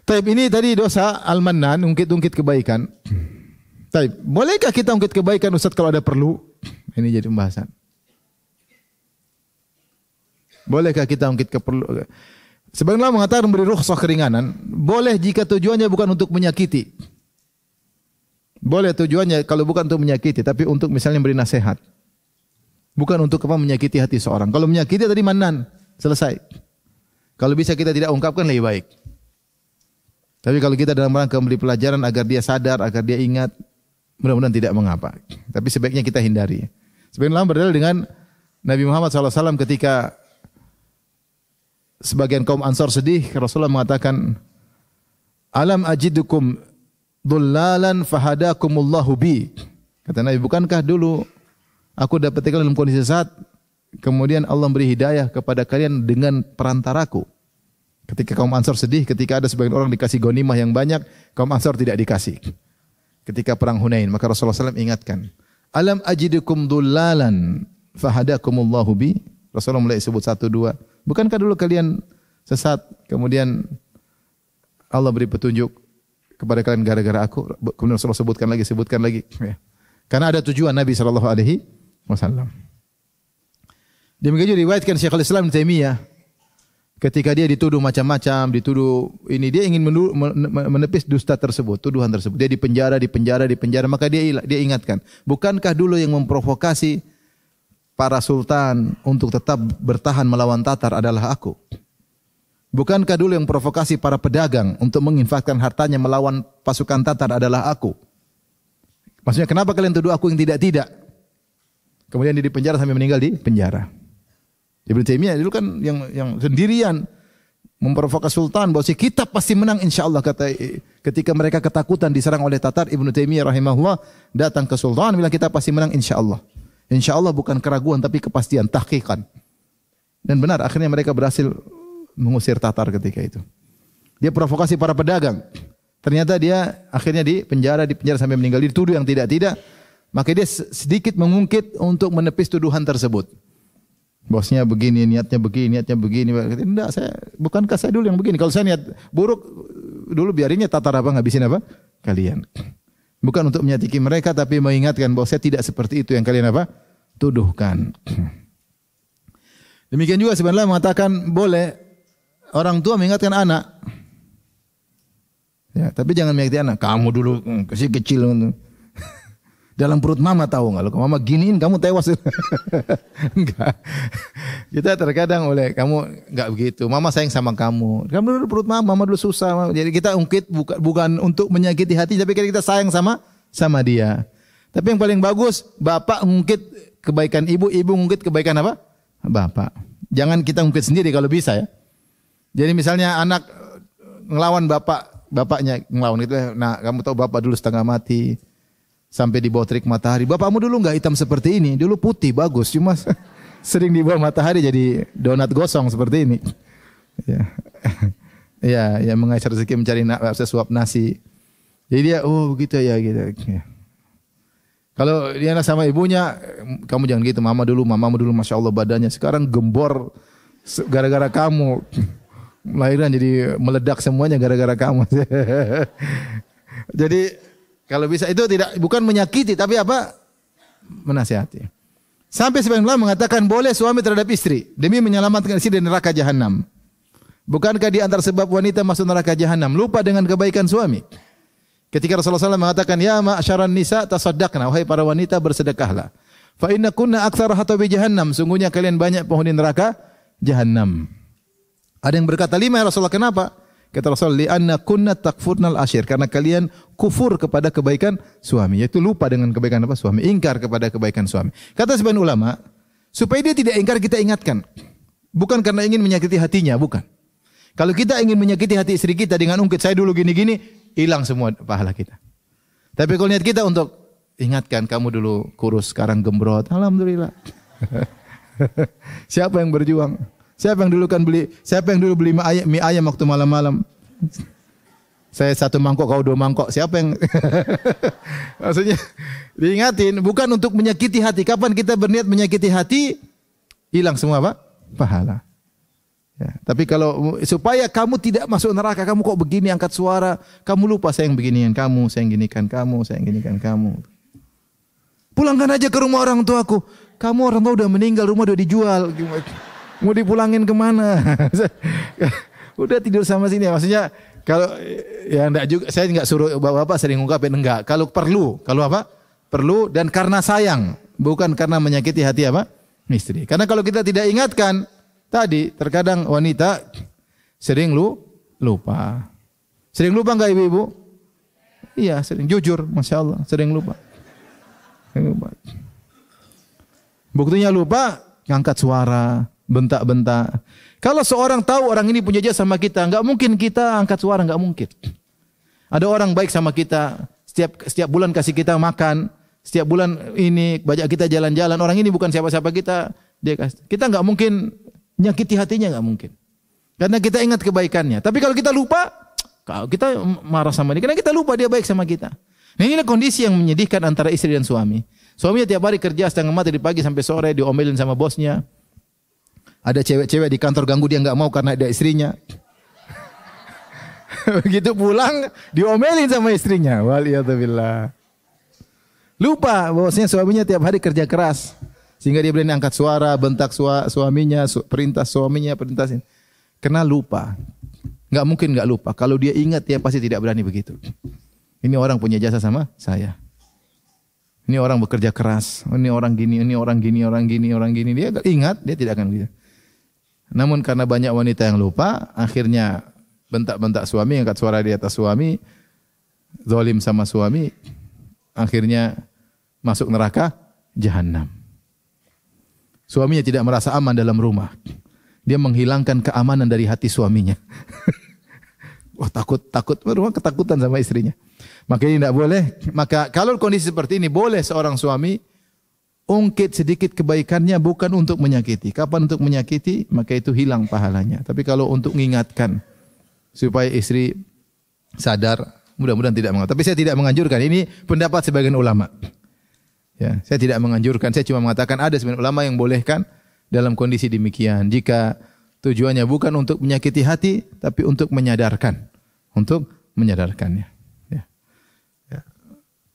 Taib ini tadi dosa al-mannan, ungkit-ungkit kebaikan. Taib, bolehkah kita ungkit kebaikan Ustaz kalau ada perlu? Ini jadi pembahasan. Bolehkah kita ungkit keperluan? Sebagian ulama mengatakan memberi rukhsah keringanan, boleh jika tujuannya bukan untuk menyakiti. Boleh tujuannya kalau bukan untuk menyakiti, tapi untuk misalnya memberi nasihat. Bukan untuk apa menyakiti hati seorang. Kalau menyakiti tadi mannan, selesai. Kalau bisa kita tidak ungkapkan lebih baik. Tapi kalau kita dalam rangka memberi pelajaran agar dia sadar, agar dia ingat, mudah-mudahan tidak mengapa. Tapi sebaiknya kita hindari. Sebagian ulama berdalil dengan Nabi Muhammad SAW ketika sebagian kaum Ansar sedih, Rasulullah mengatakan, "Alam ajidukum dhullalan fahadakumullahu bi." Kata Nabi, bukankah dulu aku dapat kalian dalam kondisi sesat, kemudian Allah beri hidayah kepada kalian dengan perantaraku. Ketika kaum Ansar sedih, ketika ada sebagian orang dikasih ghanimah yang banyak, kaum Ansar tidak dikasih. Ketika perang Hunain, maka Rasulullah SAW ingatkan, "Alam ajidukum dhullalan fahadakumullahu bi." Rasulullah mulai sebut 1, 2. Bukankah dulu kalian sesat, kemudian Allah beri petunjuk kepada kalian gara-gara aku? Kemudian Rasulullah sebutkan lagi. Ya. Karena ada tujuan Nabi SAW. Demikian juga diriwayatkan Syekhul Islam Taimiyah ketika dia dituduh macam-macam, ini dia ingin menepis dusta tersebut, tuduhan tersebut. Dia dipenjara, maka dia ingatkan, bukankah dulu yang memprovokasi para sultan untuk tetap bertahan melawan Tatar adalah aku? Bukankah dulu yang provokasi para pedagang untuk menginfakkan hartanya melawan pasukan Tatar adalah aku? Maksudnya kenapa kalian tuduh aku yang tidak? Kemudian dia dipenjara sampai meninggal di penjara. Ibnu Taimiyah dulu kan yang sendirian memprovokasi sultan bahwa si kitab pasti menang insyaallah, kata ketika mereka ketakutan diserang oleh Tatar, Ibnu Taimiyah rahimahullah datang ke sultan bilang kita pasti menang insyaallah. Insyaallah bukan keraguan tapi kepastian, tahqiqan. Dan benar akhirnya mereka berhasil mengusir Tatar ketika itu. Dia provokasi para pedagang. Ternyata dia akhirnya dipenjara sampai meninggal, dituduh yang tidak. Maka dia sedikit mengungkit untuk menepis tuduhan tersebut. Bosnya begini, niatnya begini. Enggak, bukankah saya dulu yang begini? Kalau saya niat buruk dulu, biarinnya Tatar apa ngabisin apa? Kalian. Bukan untuk menyakiti mereka, tapi mengingatkan bahwa saya tidak seperti itu yang kalian apa? Tuduhkan. Demikian juga sebenarnya mengatakan boleh orang tua mengingatkan anak. Ya, tapi jangan menyakiti anak. Kamu dulu kecil kecil. Dalam perut mama tahu enggak? Kalau mama giniin kamu tewas. Enggak. Kita terkadang oleh kamu enggak begitu. Mama sayang sama kamu. Kamu dulu perut mama dulu susah. Jadi kita ungkit bukan untuk menyakiti hati, tapi kita sayang sama dia. Tapi yang paling bagus, bapak ungkit kebaikan ibu ungkit kebaikan apa? Bapak. Jangan kita ungkit sendiri kalau bisa ya. Jadi misalnya anak ngelawan bapaknya ngelawan gitu. Nah, kamu tahu bapak dulu setengah mati. sampai di bawah terik matahari. Bapakmu dulu enggak hitam seperti ini, dulu putih bagus, cuma sering di bawah matahari jadi donat gosong seperti ini. Ya. Ya, yang mengais rezeki mencari sesuap nasi. Jadi dia, oh begitu ya gitu. Ya. Kalau dia anak sama ibunya, kamu jangan gitu. Mamamu dulu, masya Allah badannya. Sekarang gembor gara-gara kamu. Lahiran jadi meledak semuanya gara-gara kamu. Jadi kalau bisa itu bukan menyakiti, tapi apa? Menasihati. Sampai sebagian ulama mengatakan boleh suami terhadap istri demi menyelamatkan istri dari neraka jahanam. Bukankah di antara sebab wanita masuk neraka jahanam lupa dengan kebaikan suami? Ketika Rasulullah SAW mengatakan, ya ma'syaran nisa tasaddaqna, wahai para wanita bersedekahlah. Fa inna kunna aktsara hatabi jahannam, sungguhnya kalian banyak penghuni neraka jahanam. Ada yang berkata, lima ya Rasulullah, kenapa? Kata Rasulullah, li'anna kunna takfurnal ashir, karena kalian kufur kepada kebaikan suami, yaitu lupa dengan kebaikan apa? Suami, ingkar kepada kebaikan suami. Kata sebagian ulama, supaya dia tidak ingkar kita ingatkan. Bukan karena ingin menyakiti hatinya, bukan. Kalau kita ingin menyakiti hati istri kita dengan ungkit saya dulu gini-gini, hilang semua pahala kita. Tapi kalau niat kita untuk ingatkan, kamu dulu kurus, sekarang gembrot, alhamdulillah. Siapa yang berjuang? Siapa yang dulu beli mie ayam waktu malam-malam? Saya 1 mangkok, kau 2 mangkok. Siapa yang maksudnya diingatin, bukan untuk menyakiti hati. Kapan kita berniat menyakiti hati, hilang semua apa? Pahala. Ya, tapi kalau supaya kamu tidak masuk neraka, kamu kok begini angkat suara, kamu lupa saya yang beginian kamu, saya yang ginikan kamu, saya yang ginikan kamu. Pulangkan aja ke rumah orang tuaku. Kamu orang tua udah meninggal, rumah udah dijual. Mau dipulangin kemana? Udah tidur sama sini. Maksudnya kalau ya enggak juga, saya enggak suruh bapak-bapak sering ungkapin, enggak. Kalau perlu, kalau apa? Perlu dan karena sayang, bukan karena menyakiti hati apa? Istri. Karena kalau kita tidak ingatkan, tadi terkadang wanita sering lupa. Sering lupa enggak ibu-ibu? Iya, sering. Jujur, masya Allah, sering lupa. Sering lupa. Buktinya lupa, ngangkat suara, bentak-bentak. Kalau seorang tahu orang ini punya jasa sama kita, enggak mungkin kita angkat suara, enggak mungkin. Ada orang baik sama kita, setiap bulan kasih kita makan, setiap bulan ini bajak kita jalan-jalan. Orang ini bukan siapa-siapa kita, dia kasih. Kita enggak mungkin nyakiti hatinya, enggak mungkin. Karena kita ingat kebaikannya. Tapi kalau kita lupa, kita marah sama dia karena kita lupa dia baik sama kita. Nah, inilah kondisi yang menyedihkan antara istri dan suami. Suaminya tiap hari kerja setengah mati dari pagi sampai sore, diomelin sama bosnya. Ada cewek-cewek di kantor ganggu dia enggak mau karena ada istrinya. Begitu pulang diomelin sama istrinya. Waliyadzubillah. Lupa bahwasanya suaminya tiap hari kerja keras sehingga dia berani angkat suara, bentak suaminya, perintah suaminya, perintahin. Karena lupa. Enggak mungkin enggak lupa. Kalau dia ingat dia pasti tidak berani begitu. Ini orang punya jasa sama saya. Ini orang bekerja keras. Ini orang gini, ini orang gini, orang gini, orang gini. Dia ingat, dia tidak akan begitu. Namun karena banyak wanita yang lupa, akhirnya bentak-bentak suami, angkat suara di atas suami, zalim sama suami, akhirnya masuk neraka jahanam. Suaminya tidak merasa aman dalam rumah. Dia menghilangkan keamanan dari hati suaminya. Wah, takut, rumah ketakutan sama istrinya. Maka ini tidak boleh. Maka kalau kondisi seperti ini, boleh seorang suami ungkit sedikit kebaikannya bukan untuk menyakiti. Kapan untuk menyakiti, maka itu hilang pahalanya. Tapi kalau untuk mengingatkan supaya istri sadar, mudah-mudahan tidak menganjurkan. Tapi saya tidak menganjurkan. Ini pendapat sebagian ulama. Ya, saya tidak menganjurkan. Saya cuma mengatakan ada sebagian ulama yang bolehkan dalam kondisi demikian. Jika tujuannya bukan untuk menyakiti hati, tapi untuk menyadarkan. Untuk menyadarkannya.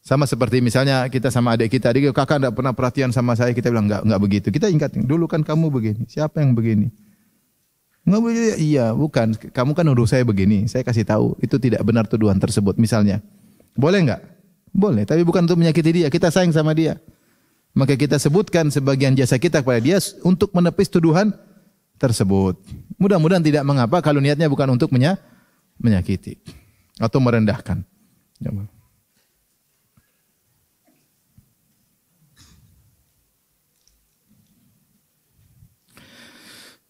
Sama seperti misalnya kita sama adik kita, kakak tidak pernah perhatian sama saya, kita bilang enggak begitu. Kita ingat, dulu kan kamu begini, siapa yang begini? Enggak begini, iya bukan, kamu kan nuduh saya begini, saya kasih tahu, itu tidak benar tuduhan tersebut misalnya. Boleh enggak? Boleh, tapi bukan untuk menyakiti dia, kita sayang sama dia. Maka kita sebutkan sebagian jasa kita kepada dia untuk menepis tuduhan tersebut. Mudah-mudahan tidak mengapa kalau niatnya bukan untuk menyakiti atau merendahkan.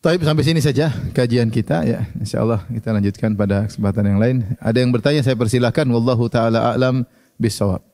Baik, sampai sini saja kajian kita ya. Insyaallah kita lanjutkan pada kesempatan yang lain. Ada yang bertanya saya persilahkan. Wallahu taala a'lam bissawab.